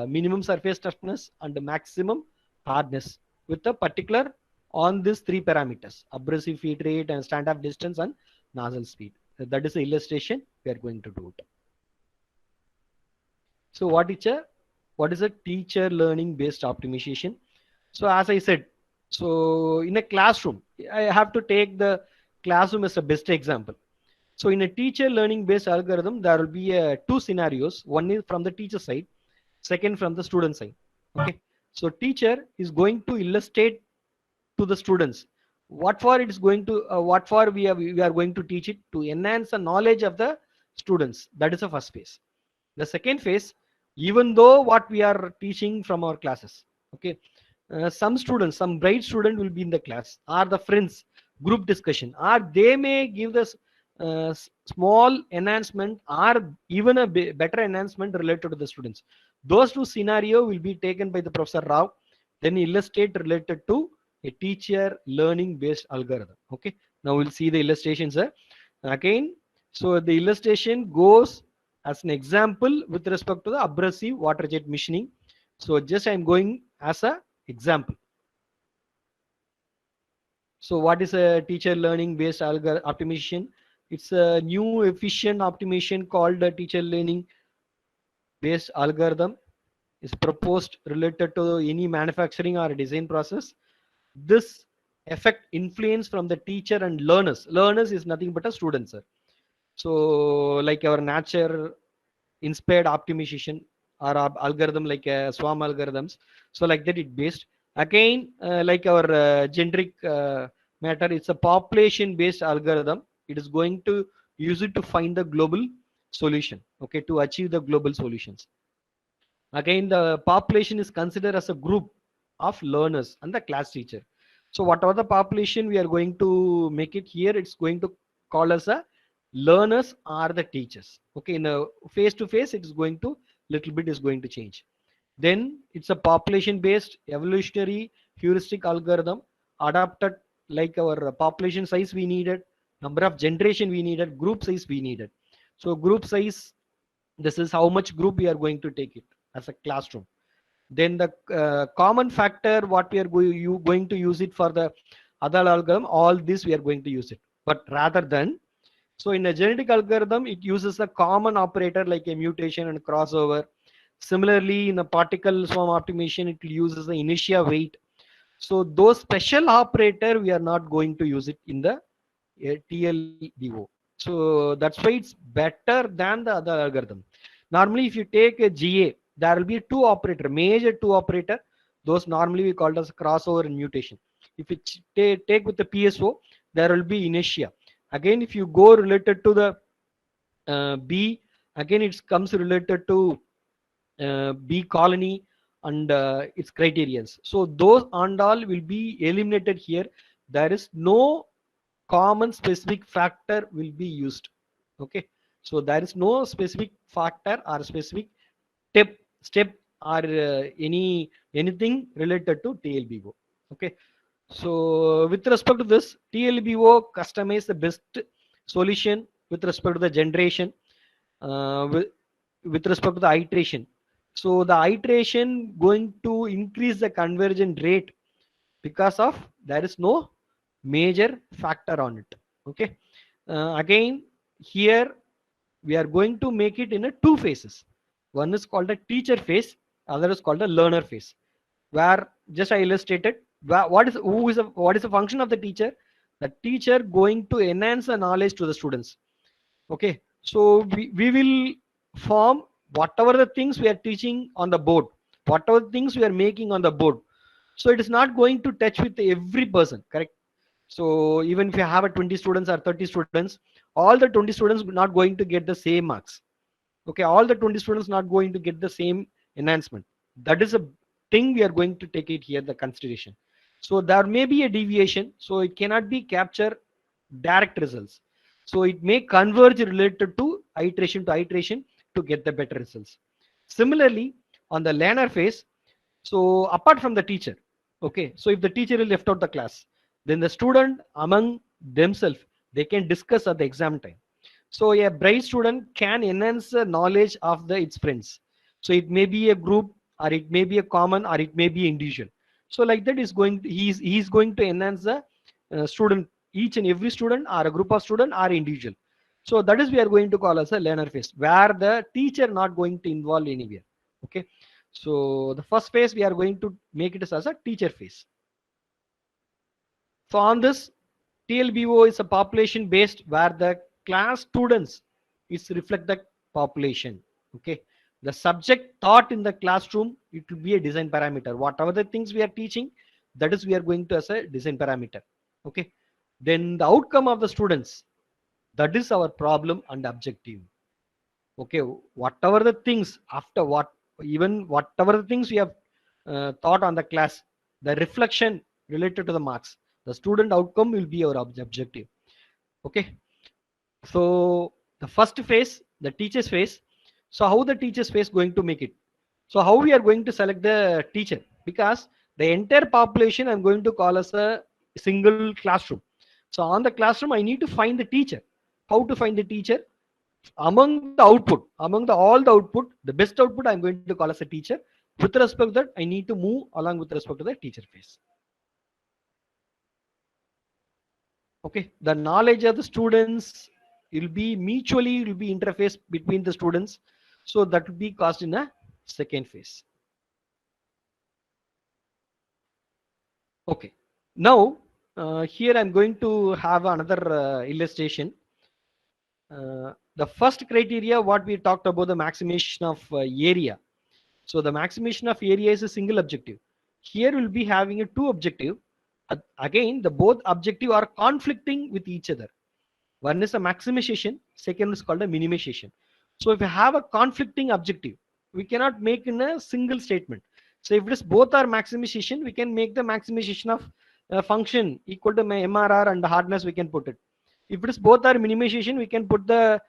minimum surface roughness and the maximum hardness with a particular on these 3 parameters: abrasive feed rate and standoff distance and nozzle speed. That is the illustration we are going to do it. So what is a teacher learning based optimization? So as I said, so in a classroom, I have to take the classroom as a best example. So in a teacher learning based algorithm, there will be 2 scenarios. One is from the teacher side, second from the student side. Okay. So teacher is going to illustrate to the students what for it is going to what for we are going to teach it to enhance the knowledge of the students. That is the first phase. The second phase, even though what we are teaching from our classes, okay, some students, some bright student will be in the class, or the friends group discussion, or they may give us small enhancement or even a better enhancement related to the students. Those two scenario will be taken by the Professor Rao, then illustrate related to a teacher learning based algorithm. Okay, now we'll see the illustrations again. So the illustration goes as an example with respect to the abrasive water jet machining. So just I'm going as a example. So what is a teacher learning based optimization? It's a new efficient optimization called a teacher learning based algorithm. Is proposed related to any manufacturing or design process. This affect influence from the teacher and learners. Learners is nothing but a student, sir. So like our nature inspired optimization or algorithm like swarm algorithms, so like that it based again like our generic matter, it's a population based algorithm. It is going to use it to find the global solution, okay, to achieve the global solutions. Again, the population is considered as a group of learners and the class teacher. So whatever the population we are going to make it here, it's going to call as a learners are the teachers. Okay, in a face to face, it is going to little bit is going to change. Then it's a population based evolutionary heuristic algorithm adapted like our population size we needed, number of generation we needed, group size we needed. So group size, this is how much group we are going to take it as a classroom. Then the common factor what we are going to use it for the other algorithm, all this we are going to use it, but rather than, so in a genetic algorithm it uses a common operator like a mutation and crossover. Similarly in a particle swarm optimization it uses the inertia weight. So those special operator we are not going to use it in the TLBO. So that's why it's better than the other algorithm. Normally, if you take a GA, there will be two operator, major two operator. Those normally we call as crossover and mutation. If you take with the PSO, there will be inertia. Again, if you go related to the B, again it comes related to B colony and its criterions. So those and all will be eliminated here. There is no common specific factor will be used. Okay, so there is no specific factor or specific step or anything related to TLBO. Okay, so with respect to this, TLBO customize the best solution with respect to the generation, with respect to the iteration. So the iteration going to increase the conversion rate because of there is no major factor on it. Okay, again here we are going to make it in a two phases. One is called a teacher phase, other is called a learner phase, where just I illustrated what is the function of the teacher. The teacher going to enhance the knowledge to the students. Okay, so we will form whatever the things we are teaching on the board, whatever things we are making on the board. So it is not going to touch with every person, correct? So even if you have a 20 students or 30 students, all the 20 students not going to get the same marks. Okay, all the 20 students not going to get the same enhancement. That is a thing we are going to take it here the consideration. So there may be a deviation, so it cannot be capture direct results. So it may converge related to iteration to get the better results. Similarly, on the learner phase, so apart from the teacher, okay, so if the teacher is left out the class, then the student among themselves they can discuss at the exam time. So a bright student can enhance the knowledge of its friends. So it may be a group, or it may be a common, or it may be individual. So like that is going he's going to enhance the student, each and every student or a group of student or individual. So that is we are going to call as a learner phase, where the teacher not going to involve anywhere. Okay, so the first phase we are going to make it as a teacher phase. So on this, TLBO is a population based where the class students is reflect the population. Okay, the subject taught in the classroom, it will be a design parameter. Whatever the things we are teaching, that is we are going to as a design parameter. Okay, then the outcome of the students, that is our problem and objective. Okay, whatever the things after what, even whatever the things we have thought on the class, the reflection related to the marks, the student outcome will be our objective. Okay, so the first phase, the teacher's phase. So how the teacher's phase going to make it? So how we are going to select the teacher? Because the entire population I'm going to call as a single classroom. So on the classroom, I need to find the teacher. How to find the teacher? Among the output, among the all the output, the best output I'm going to call as a teacher. With respect to that, I need to move along with respect to the teacher phase. Okay, the knowledge of the students will be mutually will be interface between the students, so that will be caused in a second phase. Okay, now here I'm going to have another illustration. The first criteria what we talked about, the maximization of area. So the maximization of area is a single objective. Here we'll be having a two objective. Again, the both objective are conflicting with each other. One is a maximization, second is called a minimization. So if you have a conflicting objective, we cannot make in a single statement. So if this both are maximization, we can make the maximization of a function equal to my MRR and the hardness, we can put it. If it is both are minimization, we can put the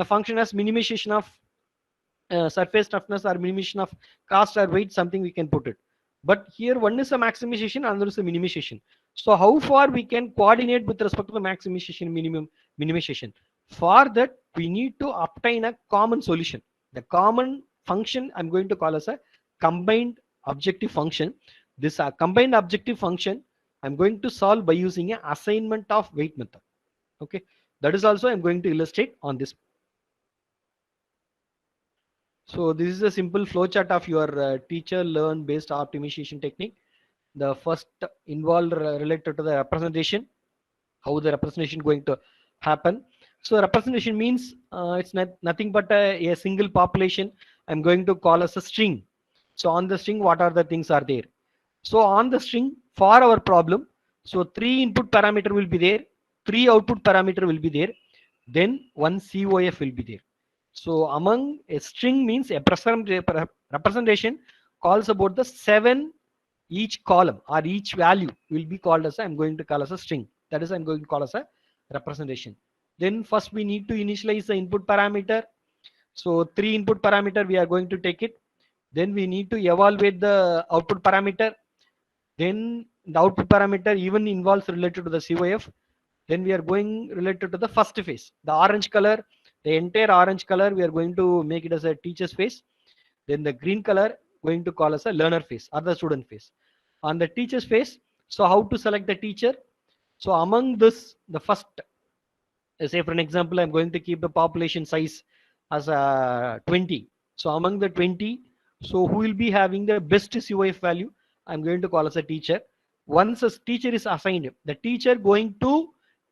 function as minimization of surface toughness or minimization of cost or weight, something we can put it. But here one is a maximization, another is a minimization. So how far we can coordinate with respect to the maximization, minimization? For that, we need to obtain a common solution. The common function I'm going to call as a combined objective function. This combined objective function I'm going to solve by using an assignment of weight method. Okay, that is also I'm going to illustrate on this. So this is a simple flowchart of your teacher learn based optimization technique. The first involved related to the representation, how the representation going to happen. So representation means it's nothing but a single population. I'm going to call as a string. So on the string, what are the things are there? So on the string for our problem, so 3 input parameter will be there, 3 output parameter will be there, then 1 COF will be there. So among a string means a representation calls about the 7, each column or each value will be called as I'm going to call as a string. That is I'm going to call as a representation. Then first we need to initialize the input parameter. So 3 input parameter we are going to take it. Then we need to evaluate the output parameter. Then the output parameter even involves related to the COF. Then we are going related to the first phase, the orange color, the entire orange color we are going to make it as a teacher's phase. Then the green color going to call as a learner phase or the student phase. On the teacher's phase, so how to select the teacher? So among this, the first, say for an example, I'm going to keep the population size as a 20. So among the 20, so who will be having the best COF value? I'm going to call as a teacher. Once a teacher is assigned, the teacher going to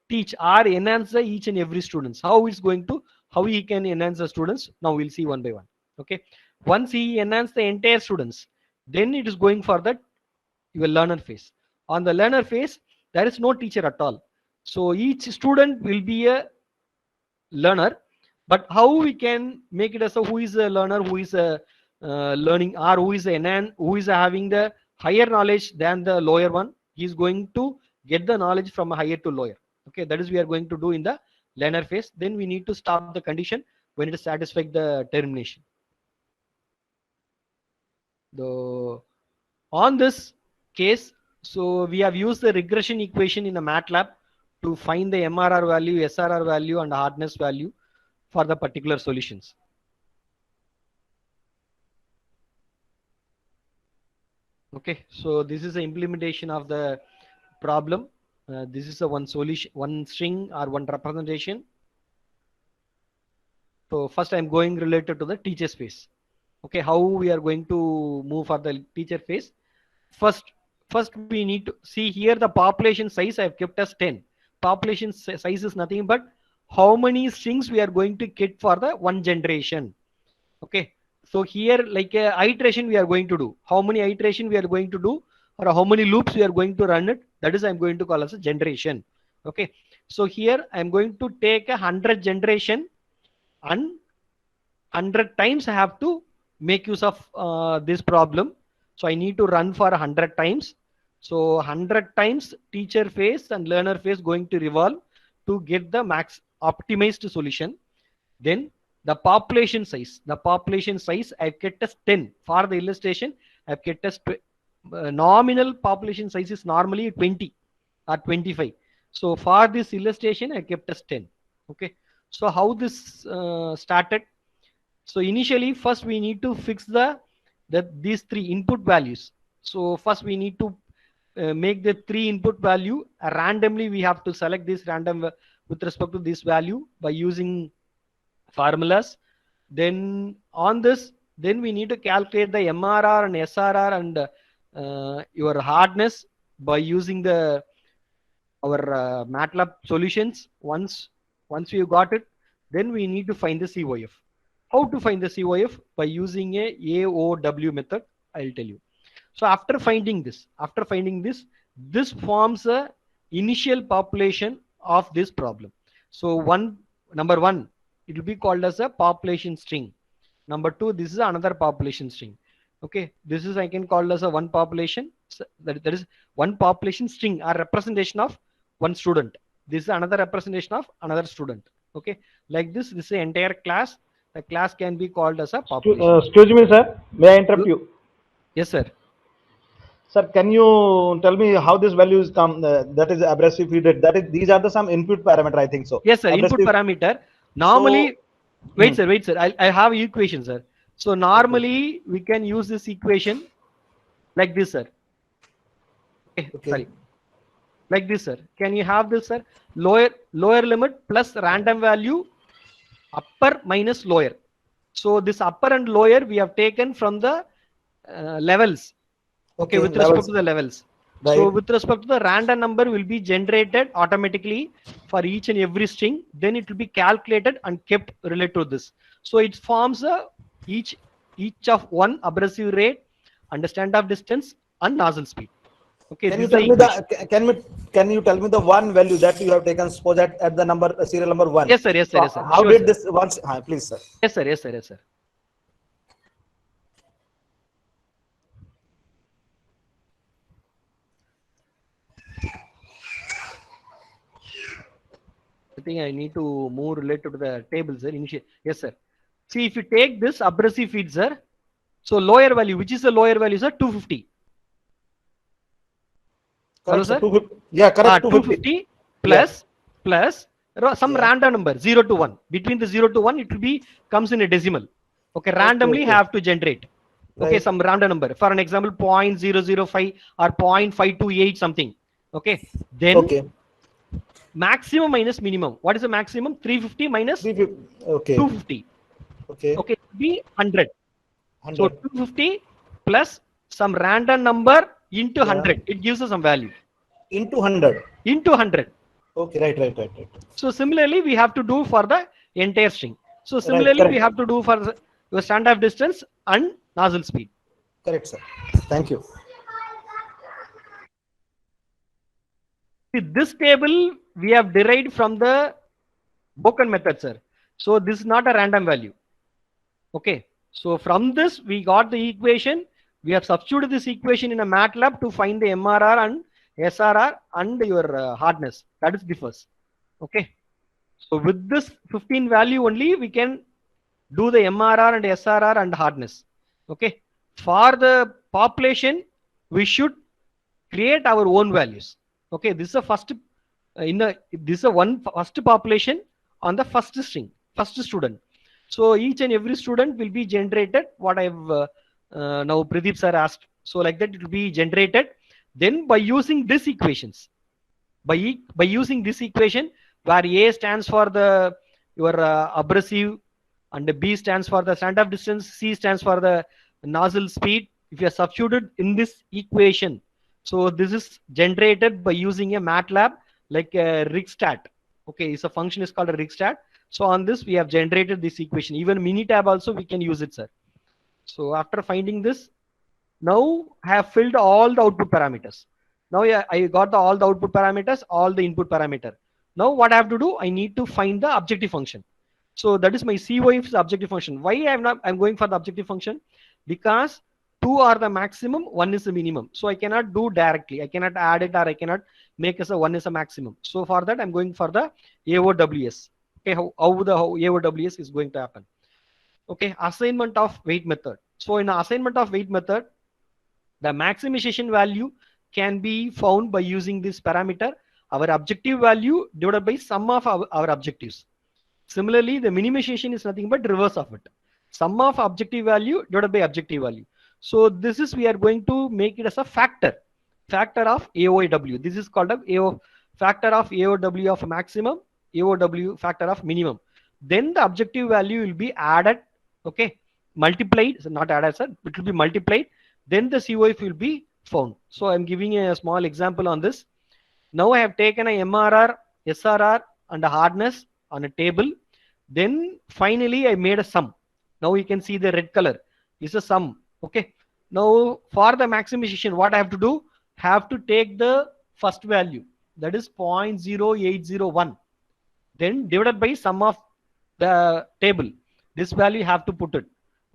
teach or enhance the each and every students. How is going to, how he can enhance the students? Now we'll see one by one. Okay. Once he enhance the entire students, then it is going for that your learner phase. On the learner phase, there is no teacher at all. So each student will be a learner, but how we can make it as a who is a learner, who is a learning, or who is who is having the higher knowledge than the lower one? He is going to get the knowledge from a higher to lower. Okay, that is we are going to do in the learner phase. Then we need to stop the condition when it is satisfied the termination. The on this case, so we have used the regression equation in the MATLAB to find the MRR value, SRR value, and hardness value for the particular solutions. Okay, so this is the implementation of the problem. This is a one solution, one string or one representation. So first I'm going related to the teacher phase. Okay, how we are going to move for the teacher phase? First we need to see here the population size I have kept as 10. Population size is nothing but how many strings we are going to get for the one generation. Okay, so here like a iteration we are going to do. How many iteration we are going to do, or how many loops we are going to run it, that is I'm going to call as a generation. Okay, so here I'm going to take 100 generation and 100 times I have to make use of this problem. So I need to run for 100 times. So 100 times teacher phase and learner phase going to revolve to get the max optimized solution. Then the population size I've kept as 10 for the illustration. I've kept as nominal population size is normally 20 or 25. So for this illustration, I kept as 10. Okay. So how this started? So initially, first we need to fix these three input values. So first we need to make the three input value randomly. We have to select this random with respect to this value by using formulas. Then on this, then we need to calculate the MRR and SRR and your hardness by using our MATLAB solutions. Once we got it, then we need to find the COF. How to find the COF? By using a AOW method. I'll tell you. So after finding this, this forms a initial population of this problem. So number one, it will be called as a population string. Number two, this is another population string. Okay, this is I can call as a one population. So that is one population string or representation of one student. This is another representation of another student. Okay, like this is the entire class. The class can be called as a population. Excuse me, sir. May I interrupt you? Yes, sir. Sir, can you tell me how these values come? That is abrasive feed rate. That is, these are the some input parameter, I think so. Yes, sir. Abrasive, input parameter. Normally, so, wait, sir. I have equation, sir. So normally we can use this equation like this, sir. Okay. Sorry. Like this, sir. Can you have this, sir? Lower limit plus random value, upper minus lower. So this upper and lower we have taken from the levels. Okay, with respect to the levels. Right. So with respect to the random number will be generated automatically for each and every string. Then it will be calculated and kept related to this. So it forms each of one abrasive rate, and standoff distance, and nozzle speed. Okay. Can you tell me can you tell me the one value that you have taken? Suppose at the number serial number 1. Yes, sir. Yes, sir. Yes, sir. How did this once? Please, sir. Yes, sir. Yes, sir. Yes, sir. I think I need to move related to the table, sir. Yes, sir. See, if you take this abrasive feed, sir, so lower value, which is the lower value, sir? 250. Hello, sir? 250. Yeah, correct. 250 plus some random number, 0 to 1. Between the 0 to 1, it will be comes in a decimal. Okay, randomly have to generate. Okay, some random number. For an example, 0.005 or 0.528 something. Okay, then maximum minus minimum. What is the maximum? 350 minus 250. Okay, it will be 100. So 250 plus some random number into 100. It gives us some value. Into 100. Into 100. Okay, right. So similarly, we have to do for the entire string. So similarly, we have to do for the standoff distance and nozzle speed. Correct, sir. Thank you. This table we have derived from the Boken method, sir. So this is not a random value. Okay. So from this, we got the equation. We have substituted this equation in a MATLAB to find the MRR and SRR and your hardness. That is the first. Okay. So with this 15 value only, we can do the MRR and SRR and hardness. Okay. For the population, we should create our own values. Okay. This is a first first population on the first string, first student. So each and every student will be generated. What I've now Pradeep sir asked. So like that it will be generated. Then by using these equations, by using this equation where A stands for your abrasive and B stands for the standoff distance, C stands for the nozzle speed. If you are substituted in this equation, so this is generated by using a MATLAB like a rigstat. Okay, it's a function is called a rigstat. So on this we have generated this equation. Even Minitab also we can use it, sir. So after finding this, now I have filled all the output parameters. Now I got all the output parameters, all the input parameter. Now what I have to do, I need to find the objective function. So that is my COF is the objective function. Why I'm going for the objective function? Because two are the maximum, one is the minimum. So I cannot do directly. I cannot add it or I cannot make as a one is a maximum. So for that, I'm going for the AOWS. Okay, how the AOWS is going to happen. Okay, assignment of weight method. So in assignment of weight method, the maximization value can be found by using this parameter, our objective value divided by sum of our objectives. Similarly, the minimization is nothing but reverse of it. Sum of objective value divided by objective value. So this is, we are going to make it as a factor of AOW. This is called a factor of AOW of maximum, AOW factor of minimum. Then the objective value will be added, okay, multiplied, so not added, sir, it will be multiplied. Then the COF will be found. So I'm giving a small example on this. Now I have taken a MRR, SRR and a hardness on a table. Then finally I made a sum. Now you can see the red color is a sum. Okay. Now for the maximization, what I have to do? Have to take the first value, that is 0.0801. Then divided by sum of the table. This value you have to put it.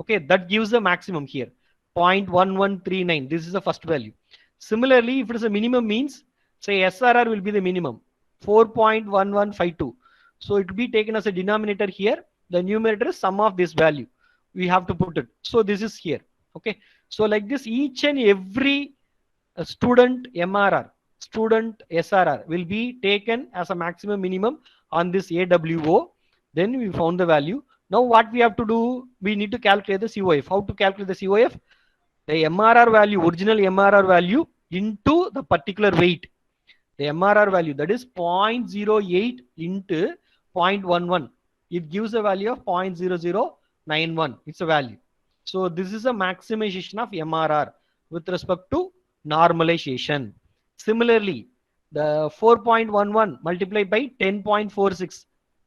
Okay, that gives the maximum here. 0.1139. This is the first value. Similarly, if it is a minimum means, say SRR will be the minimum, 4.1152. So it will be taken as a denominator here. The numerator is sum of this value. We have to put it. So this is here. Okay. So like this, each and every student MRR, student SRR will be taken as a maximum minimum on this AWO. Then we found the value. Now what we have to do? We need to calculate the COF. How to calculate the COF? The MRR value, original MRR value into the particular weight. The MRR value, that is 0.08 into 0.11. It gives a value of 0.0091. It's a value. So this is a maximization of MRR with respect to normalization. Similarly, the 4.11 multiplied by 10.46.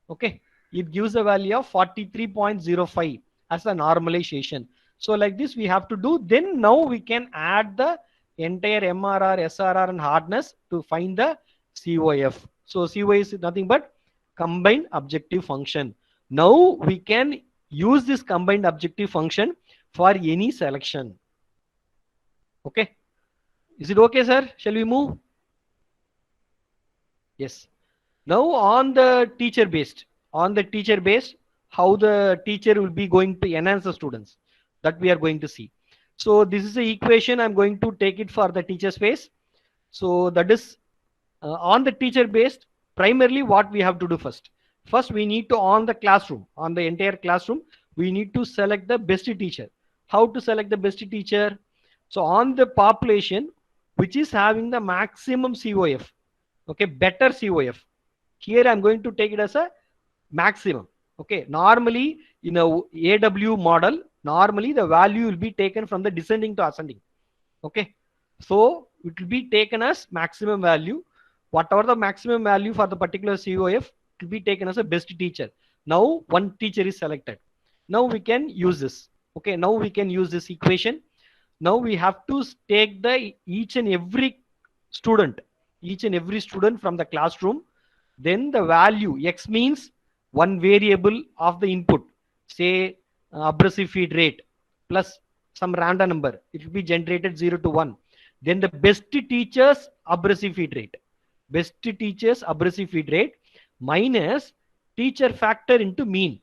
Okay, it gives a value of 43.05 as a normalization. So like this we have to do. Then now we can add the entire MRR, SRR and hardness to find the COF. So COF is nothing but combined objective function. Now we can use this combined objective function for any selection. Okay. Is it okay, sir? Shall we move? Yes. Now on the teacher based, how the teacher will be going to enhance the students, that we are going to see. So this is the equation. I'm going to take it for the teacher space. So that is on the teacher based, primarily what we have to do first. First, we need to on the classroom, on the entire classroom, we need to select the best teacher. How to select the best teacher? So on the population, which is having the maximum COF, okay, better COF. Here I'm going to take it as a maximum. Okay, normally in a AW model, normally the value will be taken from the descending to ascending. Okay, so it will be taken as maximum value. Whatever the maximum value for the particular COF, it will be taken as a best teacher. Now one teacher is selected. Now we can use this. Okay, now we can use this equation. Now we have to take the each and every student from the classroom. Then the value X means one variable of the input, say abrasive feed rate plus some random number. It will be generated 0 to 1. Then the best teachers abrasive feed rate. Best teachers abrasive feed rate minus teacher factor into mean.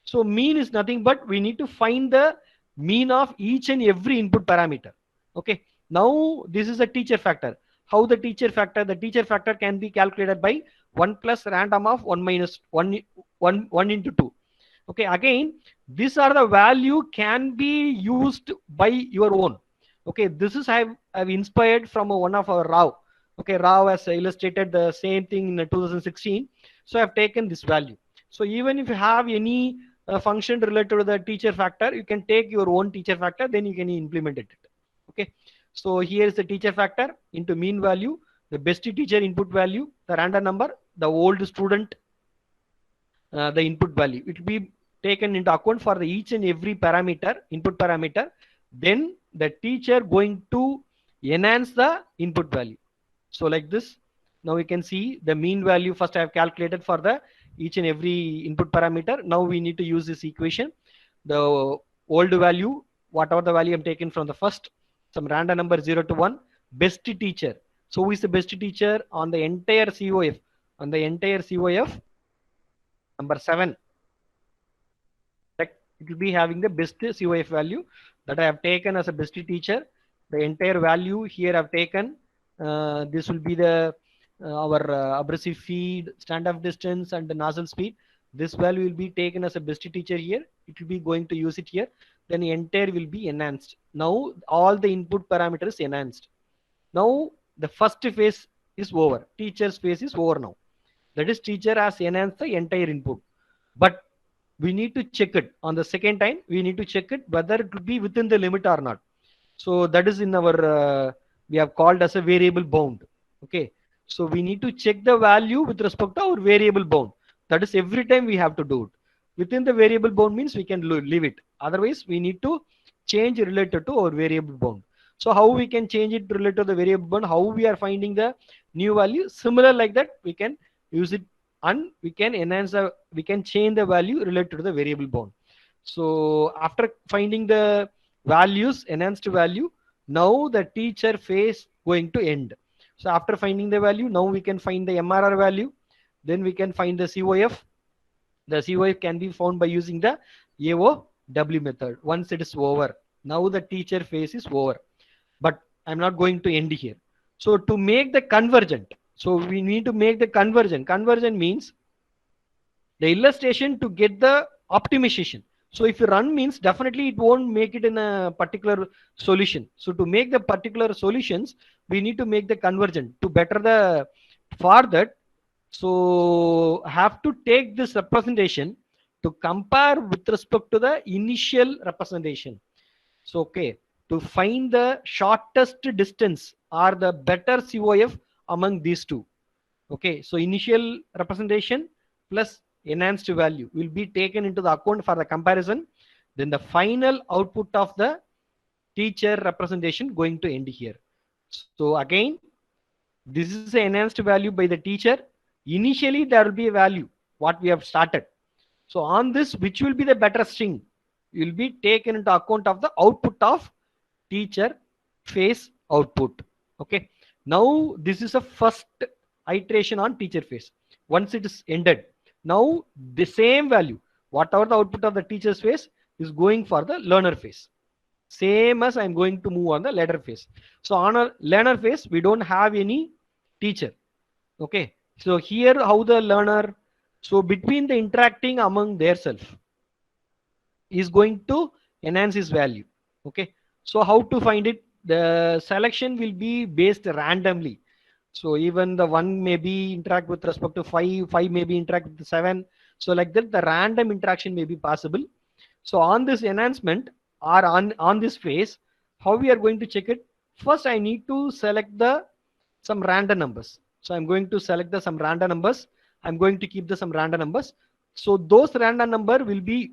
So mean is nothing but we need to find the mean of each and every input parameter. Okay. Now this is a teacher factor. How the teacher factor? The teacher factor can be calculated by 1 plus random of 1 minus 1 into 2. Okay. Again, these are the value can be used by your own. Okay. This is I've inspired from one of our Rao. Okay. Rao has illustrated the same thing in 2016. So I've taken this value. So even if you have any function related to the teacher factor, you can take your own teacher factor, then you can implement it. Okay. So here is the teacher factor into mean value, the best teacher input value, the random number, the old student, the input value. It will be taken into account for the each and every parameter, input parameter. Then the teacher going to enhance the input value. So like this, now we can see the mean value. First I have calculated for the each and every input parameter. Now we need to use this equation. The old value, whatever the value I'm taken from the first, some random number 0 to 1, best teacher. So who is the best teacher on the entire COF? On the entire COF, number 7. It will be having the best COF value that I have taken as a best teacher. The entire value here I've taken. This will be the our abrasive feed, standoff distance, and the nozzle speed. This value will be taken as a best teacher here. It will be going to use it here. Then the entire will be enhanced. Now all the input parameters enhanced. Now the first phase is over. Teacher's phase is over now. That is, teacher has enhanced the entire input. But we need to check it on the second time. We need to check it whether it will be within the limit or not. So that is in our we have called as a variable bound. Okay. So we need to check the value with respect to our variable bound. That is, every time we have to do it. Within the variable bound means we can leave it. Otherwise, we need to change related to our variable bound. So how we can change it related to the variable bound? How we are finding the new value? Similar like that, we can use it and we can enhance the, we can change the value related to the variable bound. So after finding the values, enhanced value, now the teacher phase going to end. So after finding the value, now we can find the MRR value. Then we can find the COF. The COF can be found by using the AOW method. Once it is over, now the teacher phase is over. But I'm not going to end here. So to make the convergent, so we need to make the convergent. Convergent means the illustration to get the optimization. So if you run means definitely it won't make it in a particular solution. So to make the particular solutions, we need to make the convergent to better the for that. So have to take this representation to compare with respect to the initial representation. So okay, to find the shortest distance or the better COF among these two. Okay, so initial representation plus enhanced value will be taken into the account for the comparison. Then the final output of the teacher representation going to end here. So again, this is the enhanced value by the teacher. Initially there will be a value what we have started. So on this, which will be the better string will be taken into account of the output of teacher phase output. Okay, now this is a first iteration on teacher phase. Once it is ended, now the same value, whatever the output of the teacher's phase is going for the learner phase. Same as I'm going to move on the learner phase. So on a learner phase, we don't have any teacher. Okay, so here how the learner, so between the interacting among their self is going to enhance his value. Okay, so how to find it? The selection will be based randomly. So even the 1 may be interact with respect to 5, 5 may be interact with the 7. So like that, the random interaction may be possible. So on this enhancement or on this phase, how we are going to check it? First, I need to select the some random numbers. So I'm going to select the some random numbers. I'm going to keep the some random numbers. So those random number will be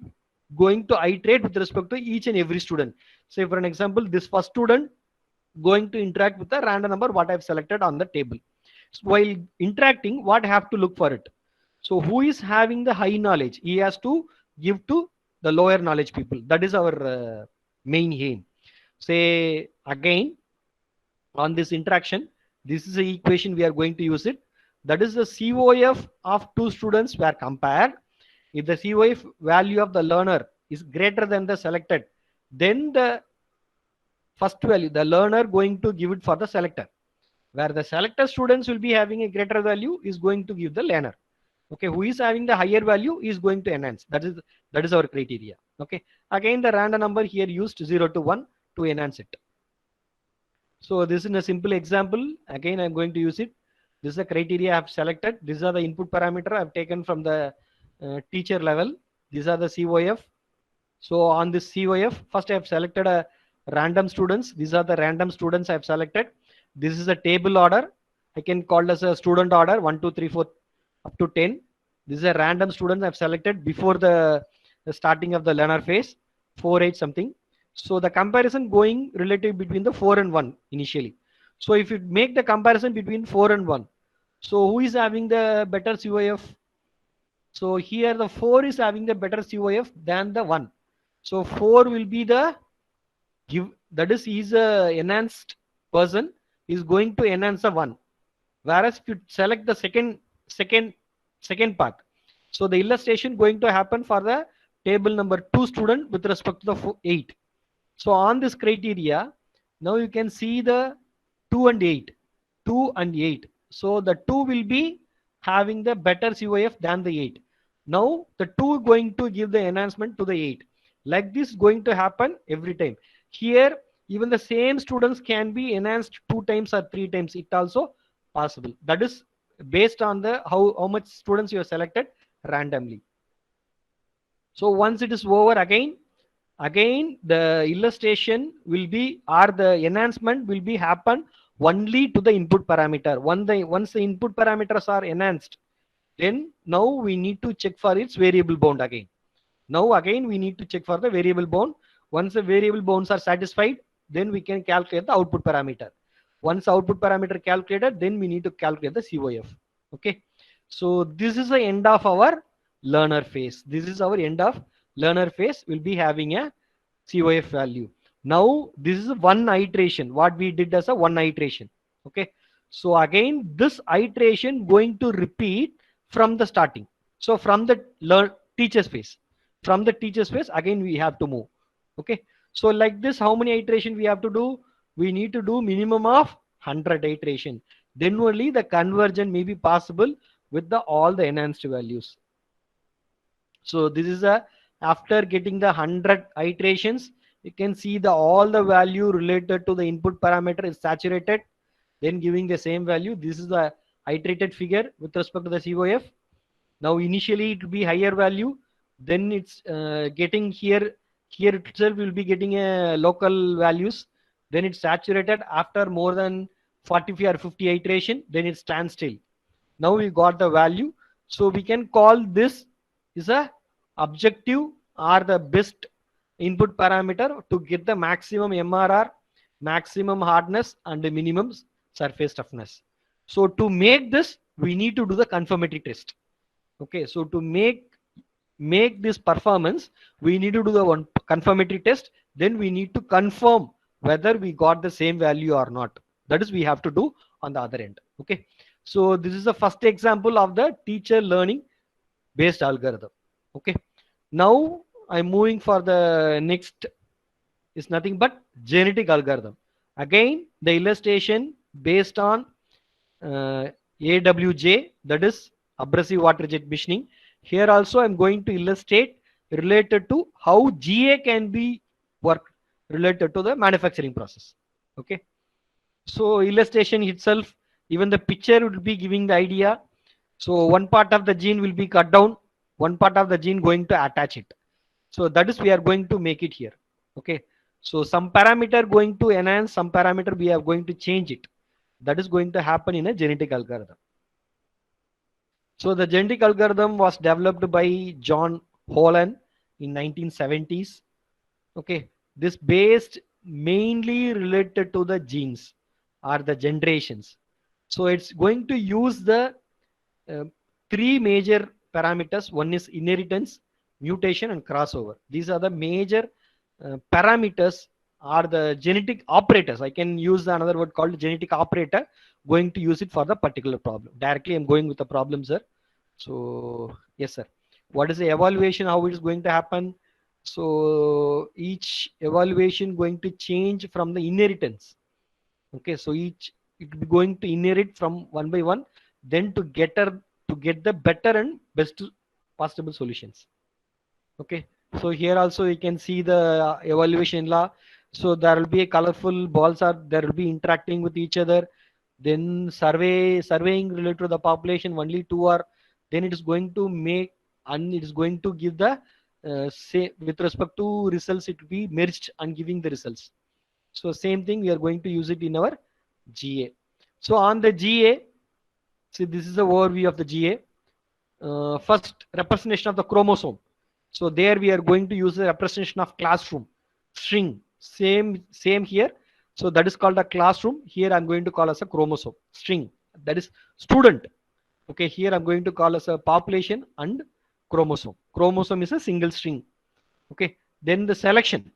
going to iterate with respect to each and every student. Say for an example, this first student going to interact with the random number what I've selected on the table. So while interacting, what I have to look for it? So who is having the high knowledge? He has to give to the lower knowledge people. That is our main aim. Say again, on this interaction, this is the equation we are going to use it. That is the COF of two students were compared. If the COF value of the learner is greater than the selected, then the first value, the learner going to give it for the selector. Where the selector students will be having a greater value is going to give the learner. Okay, who is having the higher value is going to enhance. That is our criteria. Okay, again the random number here used 0 to 1 to enhance it. So this is a simple example. Again, I'm going to use it. This is the criteria I have selected. These are the input parameter I have taken from the teacher level. These are the COF. So on this COF, first I have selected a random students. These are the random students I have selected. This is a table order. I can call as a student order 1, 2, 3, 4 up to 10. This is a random students I have selected before the starting of the learner phase, 4, 8 something. So the comparison going relative between the 4 and 1 initially. So if you make the comparison between 4 and 1, so who is having the better COF? So here the 4 is having the better COF than the 1. So 4 will be the give, that is he's a enhanced person, is going to enhance the 1. Whereas if you select the second part, so the illustration going to happen for the table number 2 student with respect to the 8. So on this criteria, now you can see the 2 and 8. 2 and 8. So the 2 will be having the better COF than the 8. Now the 2 going to give the enhancement to the 8. Like this going to happen every time. Here even the same students can be enhanced 2 times or 3 times. It also possible. That is based on the how much students you have selected randomly. So once it is over, again the illustration will be, or the enhancement will be happen only to the input parameter. Once the input parameters are enhanced, then now we need to check for its variable bound again. Now again we need to check for the variable bound. Once the variable bounds are satisfied, then we can calculate the output parameter. Once output parameter calculated, then we need to calculate the COF. Okay, so this is the end of our learner phase. This is our end of learner phase. Will be having a COF value. Now this is one iteration, what we did as a one iteration. Okay, so again this iteration going to repeat from the starting. So from the teacher's phase, from the teacher's phase again we have to move. Okay, so like this, how many iteration we have to do? We need to do minimum of 100 iteration. Then only the conversion may be possible with the all the enhanced values. So this is a, after getting the 100 iterations, you can see the all the value related to the input parameter is saturated, then giving the same value. This is the iterated figure with respect to the COF. Now initially it will be higher value, then it's getting here itself will be getting a local values, then it's saturated after more than 45 or 50 iteration, then it stands still. Now we got the value, so we can call this is a objective or the best input parameter to get the maximum MRR, maximum hardness and the minimum surface toughness. So to make this, we need to do the confirmatory test. Okay, so to make this performance, we need to do the one confirmatory test. Then we need to confirm whether we got the same value or not. That is we have to do on the other end. Okay, so this is the first example of the teacher learning based algorithm. Okay, now I'm moving for the next is nothing but genetic algorithm. Again the illustration based on AWJ, that is abrasive water jet machining. Here also I'm going to illustrate related to how GA can be worked related to the manufacturing process. Okay, so illustration itself, even the picture will be giving the idea. So one part of the gene will be cut down, one part of the gene going to attach it. So that is we are going to make it here. Okay, so some parameter going to enhance, some parameter we are going to change it. That is going to happen in a genetic algorithm. So the genetic algorithm was developed by John Holland in 1970s. Okay, this based mainly related to the genes or the generations. So it's going to use the three major parameters. One is inheritance, mutation and crossover. These are the major parameters or the genetic operators. I can use another word called genetic operator, going to use it for the particular problem. Directly I'm going with the problem, sir. So yes, sir. What is the evaluation, how it is going to happen? So each evaluation going to change from the inheritance. Okay, so each it will be going to inherit from one by one, then to get the better and best possible solutions. Okay, so here also you can see the evaluation law. So there will be a colorful balls are there will be interacting with each other. Then surveying related to the population, only two are, then it is going to make, and it is going to give the say with respect to results, it will be merged and giving the results. So same thing we are going to use it in our GA. So on the GA, see this is the overview of the GA. First representation of the chromosome. So there we are going to use the representation of classroom string. Same here. So that is called a classroom. Here I'm going to call as a chromosome string. That is student. Okay, here I'm going to call as a population and chromosome. Chromosome is a single string. Okay. Then the selection.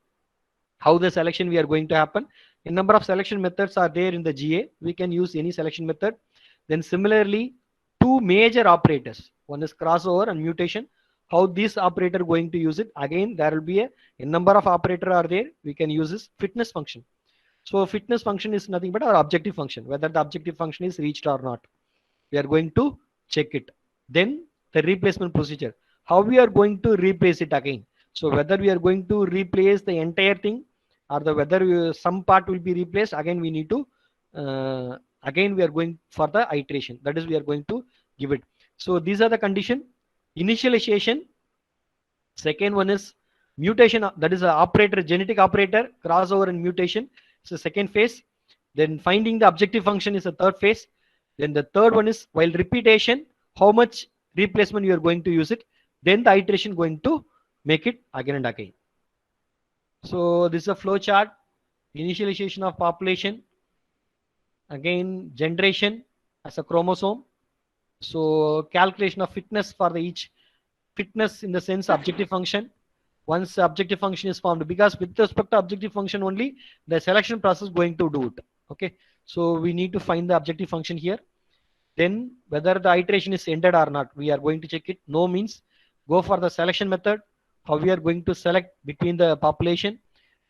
How the selection we are going to happen. A number of selection methods are there in the GA. We can use any selection method. Then similarly, two major operators. One is crossover and mutation. How this operator going to use it? Again, there will be a number of operator are there. We can use this fitness function. So fitness function is nothing but our objective function, whether the objective function is reached or not. We are going to check it. Then the replacement procedure. How we are going to replace it again. So whether we are going to replace the entire thing or the whether some part will be replaced, again we need to again we are going for the iteration. That is, we are going to give it. So these are the condition. Initialization. Second one is mutation. That is a operator, genetic operator, crossover and mutation. It's the second phase. Then finding the objective function is the third phase. Then the third one is while repetition, how much replacement you are going to use it. Then the iteration going to make it again and again. So this is a flow chart. Initialization of population. Again, generation as a chromosome. So calculation of fitness for the each fitness in the sense objective function. Once the objective function is formed, because with respect to objective function only, the selection process going to do it. Okay. So we need to find the objective function here. Then whether the iteration is ended or not, we are going to check it. No means go for the selection method. How we are going to select between the population.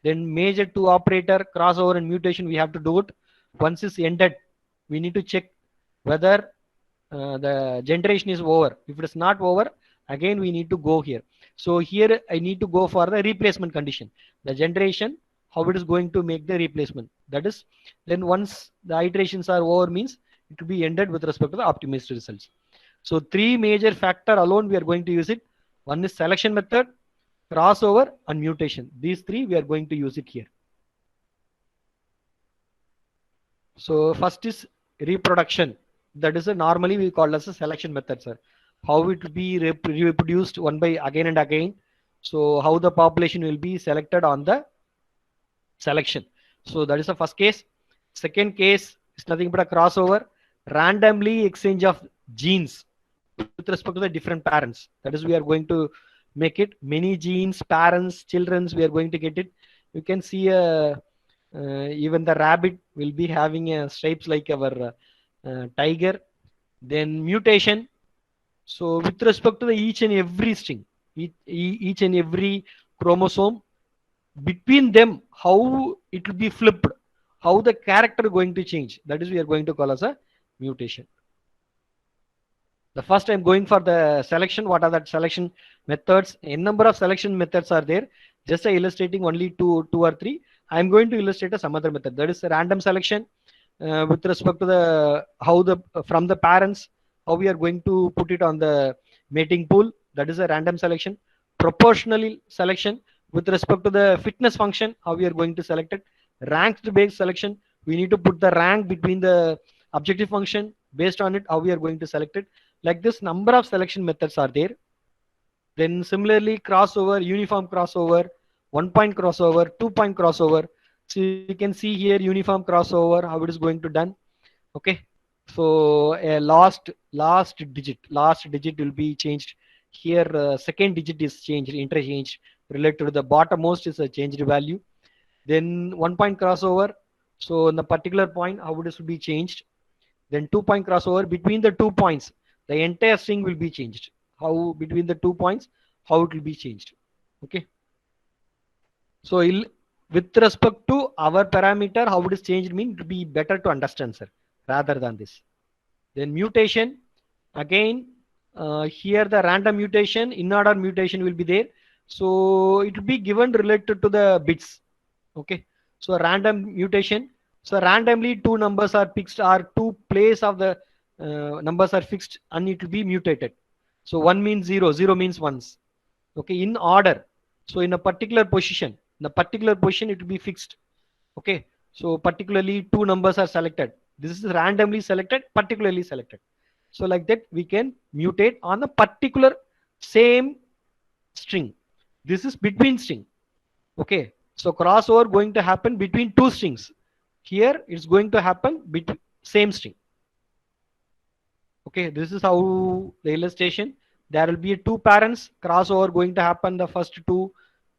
Then major two operator, crossover and mutation, we have to do it. Once it's ended, we need to check whether the generation is over. If it is not over, again we need to go here. So here I need to go for the replacement condition. The generation, how it is going to make the replacement. That is, then once the iterations are over means it will be ended with respect to the optimized results. So three major factor alone we are going to use it. One is selection method, crossover and mutation. These three we are going to use it here. So first is reproduction. That is normally we call as a selection method, sir. How it will be reproduced one by again and again. So how the population will be selected on the selection. So that is the first case. Second case is nothing but a crossover, randomly exchange of genes with respect to the different parents. That is, we are going to make it many genes, parents, children's, we are going to get it. You can see even the rabbit will be having stripes like our tiger. Then mutation. So with respect to the each and every string, each and every chromosome, between them, how it will be flipped, how the character going to change. That is, we are going to call as a mutation. The first I'm going for the selection. What are the selection methods? A number of selection methods are there. Just illustrating only two or three. I'm going to illustrate some other method. That is a random selection with respect to the how the from the parents, how we are going to put it on the mating pool. That is a random selection. Proportional selection with respect to the fitness function, how we are going to select it. Ranked based selection, we need to put the rank between the objective function. Based on it, how we are going to select it. Like this, number of selection methods are there. Then similarly, crossover, uniform crossover, 1-point crossover, 2-point crossover. So you can see here uniform crossover, how it is going to done. Okay. So a last digit will be changed. Here second digit is changed, interchanged. Related to the bottommost is a changed value. Then 1-point crossover. So in the particular point, how it should be changed. Then 2-point crossover, between the 2 points, the entire string will be changed. How between the 2 points, how it will be changed. Okay. So with respect to our parameter, how it is changed mean it will be better to understand, sir, rather than this. Then mutation, again, here the random mutation, in order mutation will be there. So it will be given related to the bits. Okay. So random mutation. So randomly two numbers are fixed, or two place of the numbers are fixed, and it will be mutated. So 1 means 0, 0 means ones. Okay, in order. So in a particular position, it will be fixed. Okay. So particularly two numbers are selected. This is randomly selected, particularly selected. So like that, we can mutate on a particular same string. This is between string. Okay. So crossover going to happen between two strings. Here it's going to happen between same string. Okay. This is how the illustration. there will be two parents crossover going to happen. The first two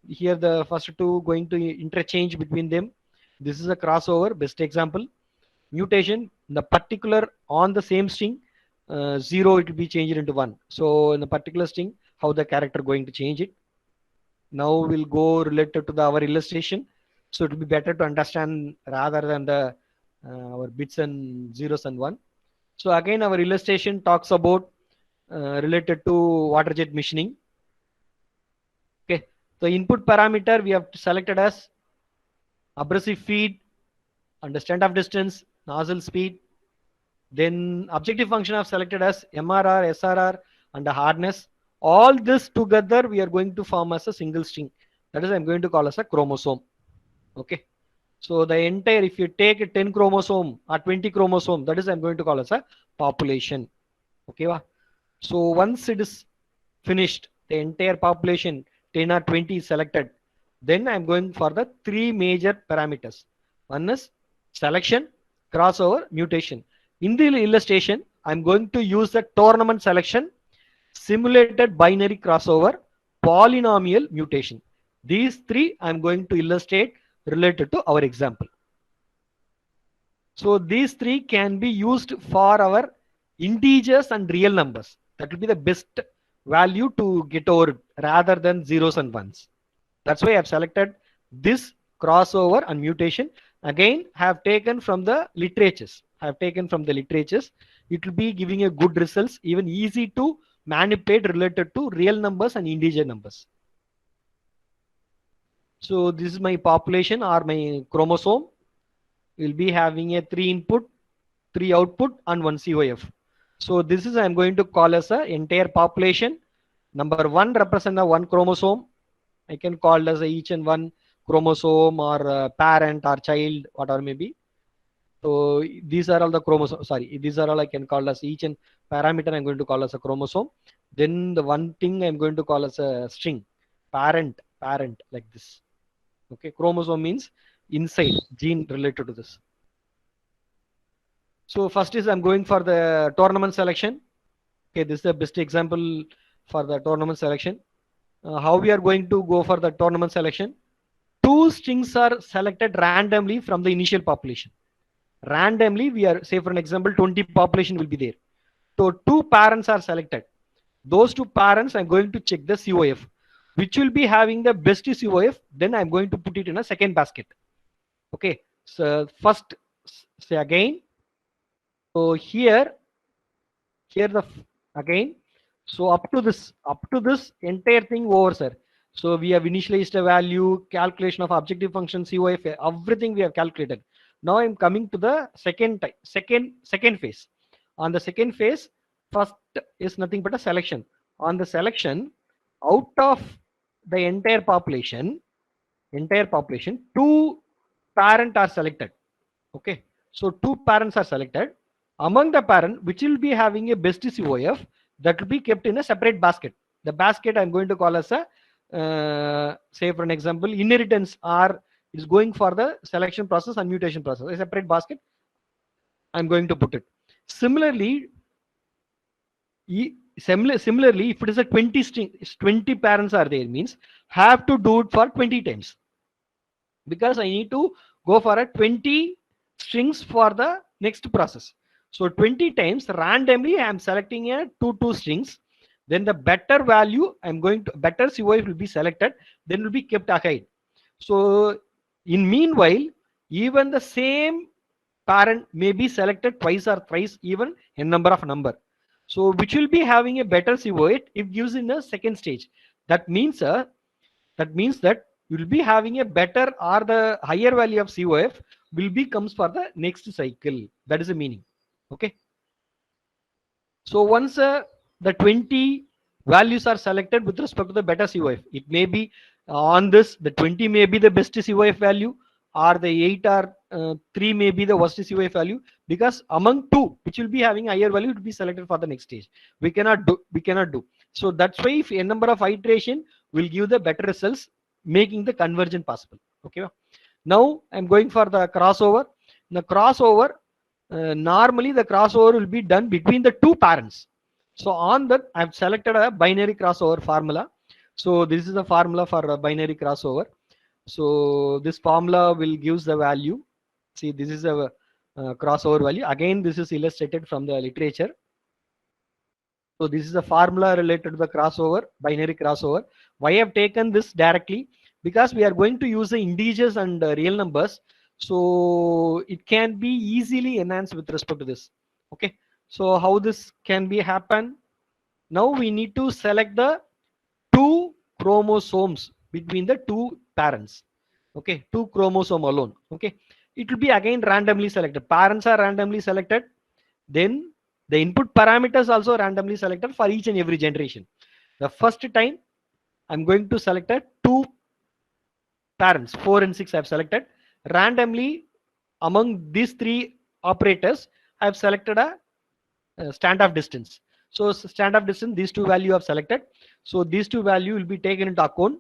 here, the first two going to interchange between them. This is a crossover, best example. Mutation, the particular on the same string, 0 it will be changed into 1. So in the particular string, how the character going to change it. Now we'll go related to our illustration. So it will be better to understand rather than the our bits and zeros and 1. So again, our illustration talks about related to water jet machining. Okay, the input parameter we have selected as abrasive feed, understand of distance, nozzle speed. Then objective function I've selected as MRR, SRR, and the hardness. All this together we are going to form as a single string. That is I'm going to call as a chromosome. Okay. So the entire, if you take a 10 chromosome or 20 chromosome, that is I'm going to call as a population. Okay. So once it is finished, the entire population 10 or 20 is selected. Then I'm going for the three major parameters. One is selection, crossover, mutation. In the illustration, I'm going to use the tournament selection, simulated binary crossover, polynomial mutation. These three I'm going to illustrate related to our example. So these three can be used for our integers and real numbers. That will be the best value to get over rather than zeros and ones. That's why I've selected this crossover and mutation. Again, have taken from the literatures. It will be giving a good results, even easy to manipulate related to real numbers and integer numbers. So this is my population or my chromosome. We'll be having a 3 input, 3 output, and 1 COF. So this is I'm going to call as a entire population. Number 1 represent a 1 chromosome. I can call as a each and one chromosome or parent or child, whatever may be. So these are all the chromosomes. Sorry, these are all I can call as each and parameter I'm going to call as a chromosome. Then the one thing I'm going to call as a string, parent like this. Okay, chromosome means inside gene related to this. So first is I'm going for the tournament selection. Okay, this is the best example for the tournament selection. How we are going to go for the tournament selection? 2 strings are selected randomly from the initial population. Randomly, we are, say for an example, 20 population will be there. So 2 parents are selected. Those 2 parents, I'm going to check the COF, which will be having the best COF. Then I'm going to put it in a second basket. Okay. So first, say again. So here the again. So up to this entire thing over, sir. So we have initialized a value, calculation of objective function, COF, everything we have calculated. Now I'm coming to the second phase. On the second phase, first is nothing but a selection. On the selection, out of the entire population, 2 parents are selected. Okay. So 2 parents are selected. Among the parent, which will be having a best COF, that will be kept in a separate basket. The basket I'm going to call as a, say for an example, inheritance, or is going for the selection process and mutation process. A separate basket I'm going to put it. Similarly, if it is a 20 string, 20 parents are there, means have to do it for 20 times, because I need to go for a 20 strings for the next process. So 20 times randomly I am selecting a 2 strings. Then the better value better COF will be selected, then will be kept ahead. So in meanwhile, even the same parent may be selected twice or thrice, even a number. So which will be having a better COF, it gives in the second stage. That means that you will be having a better or the higher value of COF will be comes for the next cycle. That is the meaning. Okay. So once the 20 values are selected with respect to the better COF, it may be on this, the 20 may be the best COF value, or the 8 or 3 may be the worst COF value, because among 2 which will be having higher value to be selected for the next stage. We cannot do. So that's why if a number of iteration will give the better results, making the conversion possible. Okay. Now I'm going for the crossover. The crossover, normally the crossover will be done between the 2 parents. So on that, I've selected a binary crossover formula. So this is the formula for a binary crossover. So this formula will gives the value. See, this is a crossover value. Again, this is illustrated from the literature. So this is a formula related to the crossover, binary crossover. Why I have taken this directly? Because we are going to use the integers and real numbers. So it can be easily enhanced with respect to this. Okay. So how this can be happen? Now we need to select the two chromosomes between the two parents. Okay. Two chromosome alone. Okay. It will be again randomly selected. Parents are randomly selected. Then the input parameters also randomly selected for each and every generation. The first time I'm going to select a two parents, 4 and 6 I've selected. Randomly among these three operators, I've selected a standoff distance. So standoff distance, these two value I've selected. So these two value will be taken into account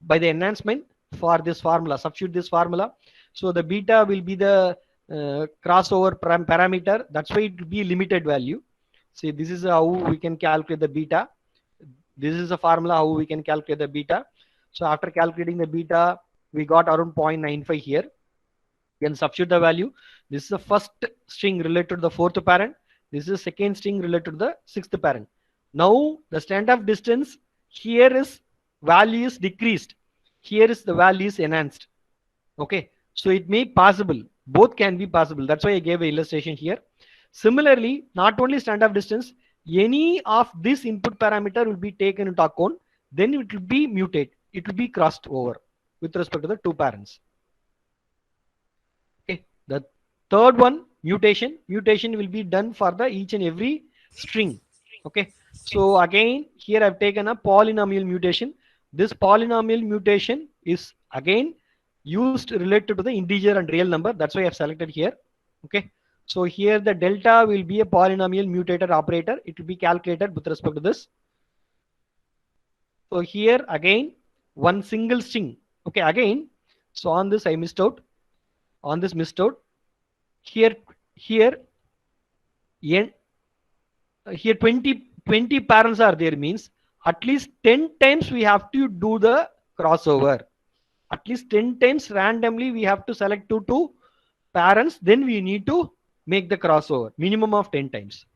by the enhancement for this formula. Substitute this formula. So the beta will be the crossover parameter. That's why it will be limited value. See, this is how we can calculate the beta. This is a formula how we can calculate the beta. So after calculating the beta, we got around 0.95 here. You can substitute the value. This is the first string related to the fourth parent. This is the second string related to the sixth parent. Now the standoff distance here is value is decreased. Here is the value is enhanced. Okay. So it may possible. Both can be possible. That's why I gave an illustration here. Similarly, not only standoff distance, any of this input parameter will be taken into account. Then it will be mutate. It will be crossed over with respect to the two parents. Okay. The third one, mutation. Mutation will be done for the each and every string. Okay. So again, here I've taken a polynomial mutation. This polynomial mutation is again used related to the integer and real number. That's why I've selected here. Okay. So here the delta will be a polynomial mutator operator. It will be calculated with respect to this. So here again, one single string. Okay. Again, so on this I missed out. On this missed out. Here 20 parents are there means at least 10 times we have to do the crossover. At least 10 times randomly we have to select two parents. Then we need to make the crossover minimum of 10 times.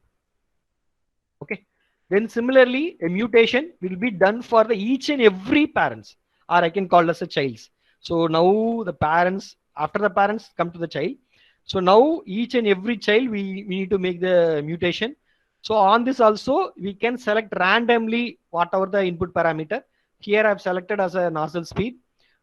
Okay. Then similarly, a mutation will be done for the each and every parents, or I can call as a childs. So now the parents, after the parents come to the child. So now each and every child we need to make the mutation. So on this also we can select randomly whatever the input parameter. Here I've selected as a nozzle speed.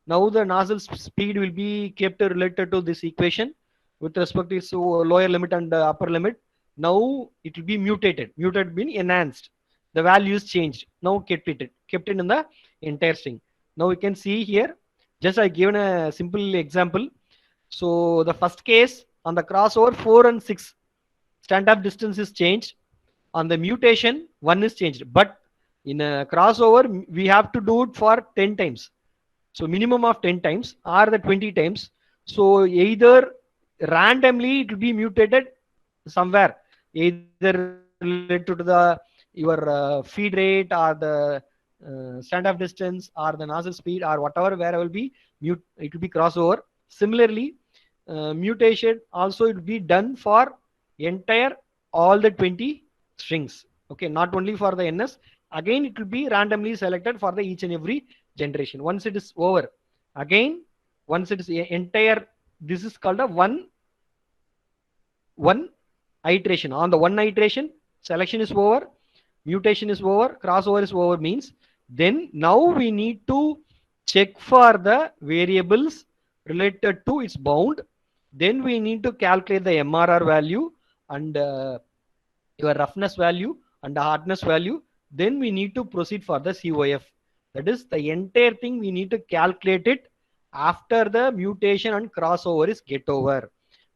Now the nozzle speed will be kept related to this equation with respect to its lower limit and upper limit. Now it will be mutated. Mutated means enhanced. The value is changed. Now kept it in the entire string. Now you can see here. Just I given a simple example. So the first case on the crossover 4 and 6 standoff distance is changed. On the mutation 1 is changed. But in a crossover we have to do it for 10 times. So minimum of 10 times or the 20 times. So either randomly it will be mutated somewhere, either related to the your feed rate or the standoff distance or the nozzle speed or whatever, where it will be it will be crossover. Similarly, mutation also it will be done for entire all the 20 strings. Okay, not only for the NS. Again, it will be randomly selected for the each and every generation. Once it is over, again, once it is entire, this is called a one iteration. On the one iteration, selection is over, mutation is over, crossover is over means then now we need to check for the variables related to its bound. Then we need to calculate the MRR value and your roughness value and the hardness value. Then we need to proceed for the COF. That is the entire thing we need to calculate it after the mutation and crossover is get over.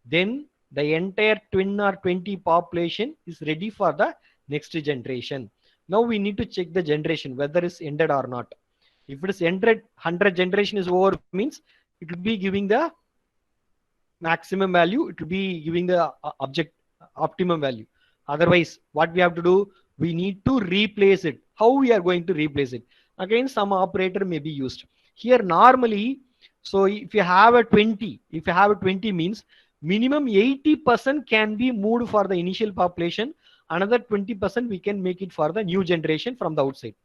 Then the entire twin or 20 population is ready for the next generation. Now we need to check the generation whether it's ended or not. If it is ended, 100 generation is over means it will be giving the maximum value. It will be giving the optimum value. Otherwise, what we have to do, we need to replace it. How we are going to replace it? Again, some operator may be used here normally. So if you have a 20, if you have a 20 means minimum 80% can be moved for the initial population. Another 20% we can make it for the new generation from the outside,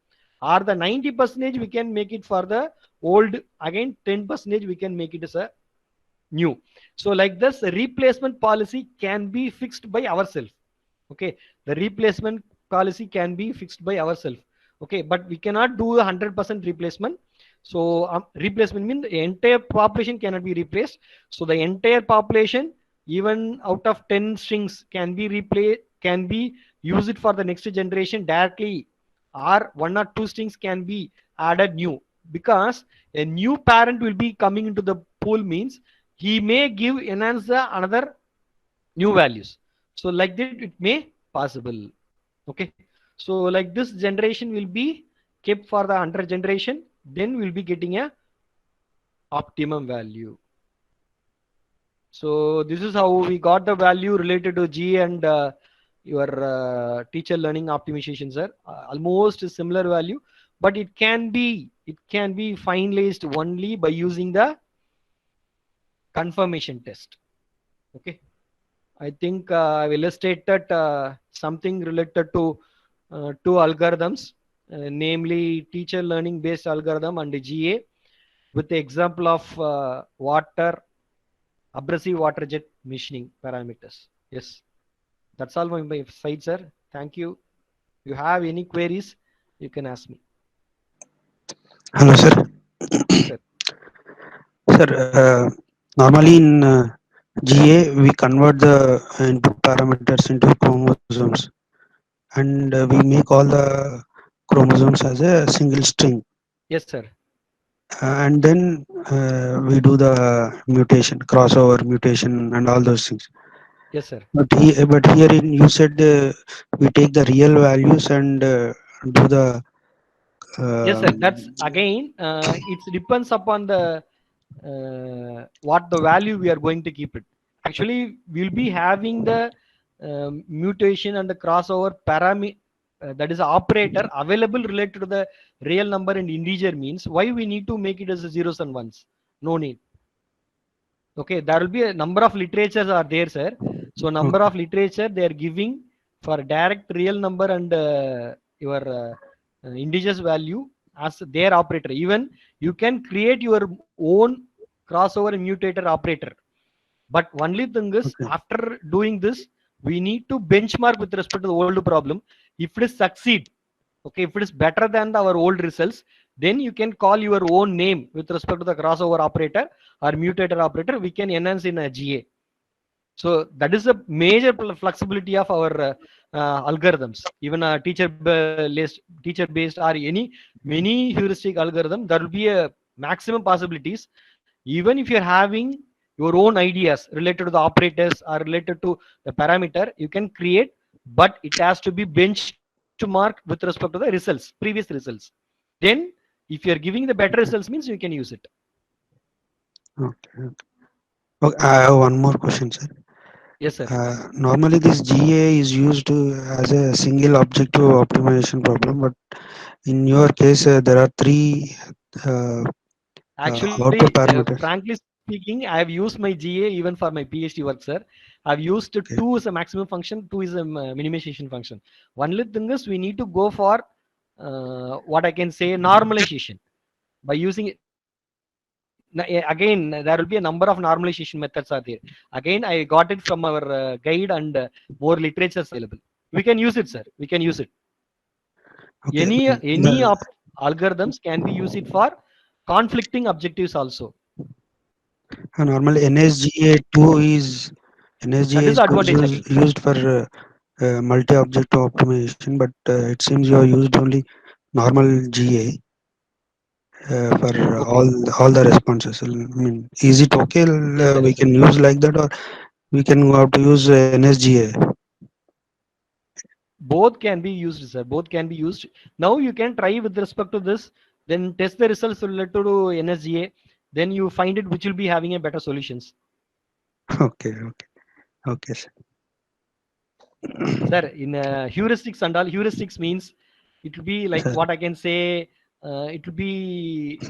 or the 90% we can make it for the old. Again, 10% we can make it as a new. So like this, replacement policy can be fixed by ourselves. Okay, the replacement policy can be fixed by ourselves. Okay, but we cannot do 100% replacement. So replacement means the entire population cannot be replaced. So the entire population, even out of 10 strings, can be replaced, can be use it for the next generation directly, or one or two strings can be added new, because a new parent will be coming into the pool means he may give enhance the another new values. So like that it may possible. Okay, so like this generation will be kept for the under generation, then we'll be getting a optimum value. So this is how we got the value related to G and your teacher learning optimization, sir. Almost a similar value, but it can be finalized only by using the confirmation test. Okay, I think I've illustrated something related to two algorithms, namely teacher learning based algorithm and GA, with the example of abrasive water jet machining parameters. Yes, that's all from my side, sir. Thank you. If you have any queries, you can ask me. Hello, sir. Yes, sir. Sir, normally in GA, we convert the input parameters into chromosomes, and we make all the chromosomes as a single string, Yes, sir. and then we do the mutation, crossover mutation, and all those things. Yes, sir. But here in you said we take the real values and do the Yes, uh, sir. That's again, it depends upon the what the value we are going to keep it. Actually, we'll be having the mutation and the crossover parameter, that is operator available related to the real number and integer means why we need to make it as a zeros and ones? No need. Okay, there will be a number of literatures are there, sir. So number of literature they are giving for direct real number and your integers value as their operator. Even you can create your own crossover mutator operator. But only thing is, Okay. after doing this, we need to benchmark with respect to the old problem. If it is succeed, okay, if it is better than our old results, then you can call your own name with respect to the crossover operator or mutator operator. We can enhance in a GA. So that is a major flexibility of our algorithms. Even a teacher based or any many heuristic algorithm, there will be a maximum possibilities. Even if you're having your own ideas related to the operators or related to the parameter, you can create, but it has to be benchmarked with respect to the results, previous results. Then if you're giving the better results means you can use it. Okay. Okay, I have one more question, sir. Yes, sir. Normally, this GA is used as a single objective optimization problem, but in your case, there are three output Actually, parameters. frankly speaking, I have used my GA even for my PhD work, sir. I've used Okay. 2 as a maximum function, 2 is a minimization function. Only thing is we need to go for what I can say normalization by using it. Again, there will be a number of normalization methods are there. Again, I got it from our guide and more literatures available. We can use it, sir. We can use it. Okay. Any algorithms can be used it for conflicting objectives also. Normally, NSGA2 is That is the advantage again. used for multi-object optimization, but it seems you have used only normal GA for Okay. all the responses. I mean, is it okay? Yes, sir. We Yes, sir. can use like that, or we can have to use NSGA. Both can be used, sir. Both can be used. Now you can try with respect to this, then test the results related to NSGA. Then you find it which will be having a better solutions. Okay, okay, okay, sir. Sir, in heuristics and all, heuristics means it will be like Sir. what I can say. It will be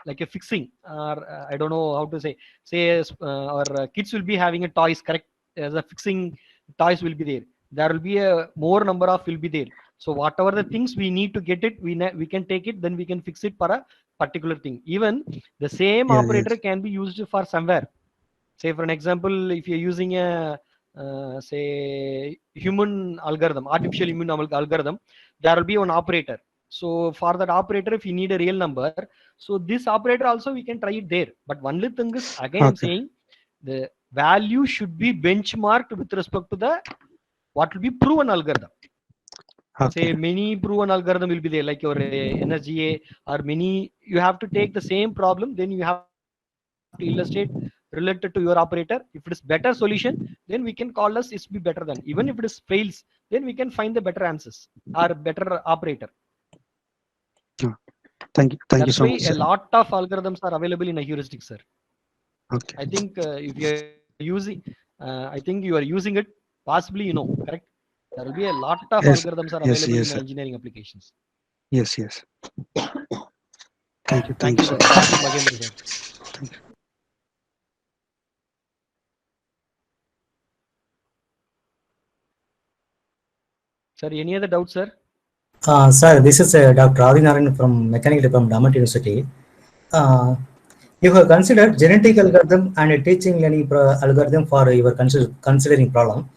like a fixing, or I don't know how to say. Say our kids will be having a toys, correct? As a fixing toys will be there. There will be a more number of will be there. So whatever the things we need to get it, we can take it. Then we can fix it for a particular thing. Even the same Yeah, operator yes. can be used for somewhere. Say for an example, if you're using a say human algorithm, artificial human algorithm, there will be one operator. So for that operator, if you need a real number, so this operator also we can try it there. But only thing is, again I'm Okay. saying the value should be benchmarked with respect to the what will be proven algorithm. Say Okay. many proven algorithm will be there, like your NSGA or many. You have to take the same problem, then you have to illustrate related to your operator. If it is better solution, then we can call us it's be better than. Even if it is fails, then we can find the better answers or better operator. Thank you. Thank you That's so why much, a sir. lot of algorithms are available in a heuristic, sir. Okay. I think if you're using, I think you are using it, possibly you know, correct? There will be a lot of Yes. algorithms are Yes. available Yes, in sir. engineering applications. Yes. Yes. Thank you. Thank Thank you you, so sir. much. Thank you, Magendra, sir. Thank you. Sir, any other doubts, sir? Sir, this is Dr. Adinaran from Mechanical Department, Damat University. Uh, you have considered genetic Yes, sir. algorithm and a teaching learning algorithm for your considering problem.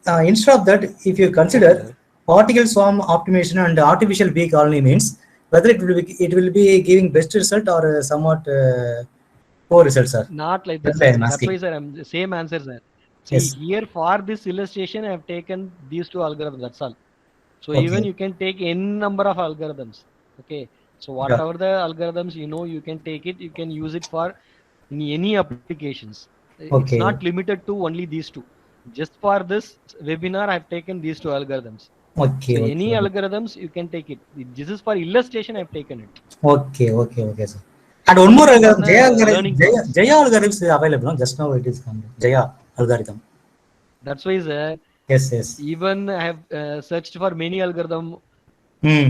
Instead of that, if you Okay, consider sir. particle swarm optimization and artificial bee colony means, whether it will be giving best result or somewhat poor result, sir. Not like that, That's why sir. I'm That's why, asking. sir, I'm the same answer, sir. See, Yes. here for this illustration, I have taken these two algorithms. That's all. So even Okay. you can take n number of algorithms. Okay. So Yeah. whatever the algorithms you know, you can take it. You can use it for in any applications. It's Okay. not limited to only these two. Just for this webinar, I have taken these two algorithms. So Okay. any Okay. algorithms you can take it. This is for illustration. I've taken it. Okay, okay, okay, sir. And one more Depending on algorithm, Jaya the algorithm, learning process. Jaya algorithm is available. No? Just now it is come. Jaya algorithm. That's why, sir. Yes, yes. Even I have searched for many algorithm. Hmm.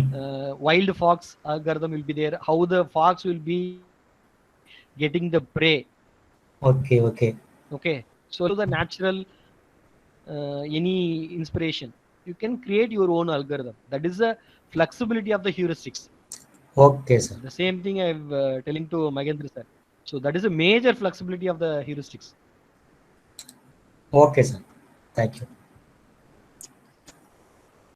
Wild fox algorithm will be there. How the fox will be getting the prey. Okay, okay. Okay. So the natural any inspiration, you can create your own algorithm. That is the flexibility of the heuristics. Okay, sir. The same thing I've telling to Magendra sir. So that is a major flexibility of the heuristics. Okay, sir. Thank you.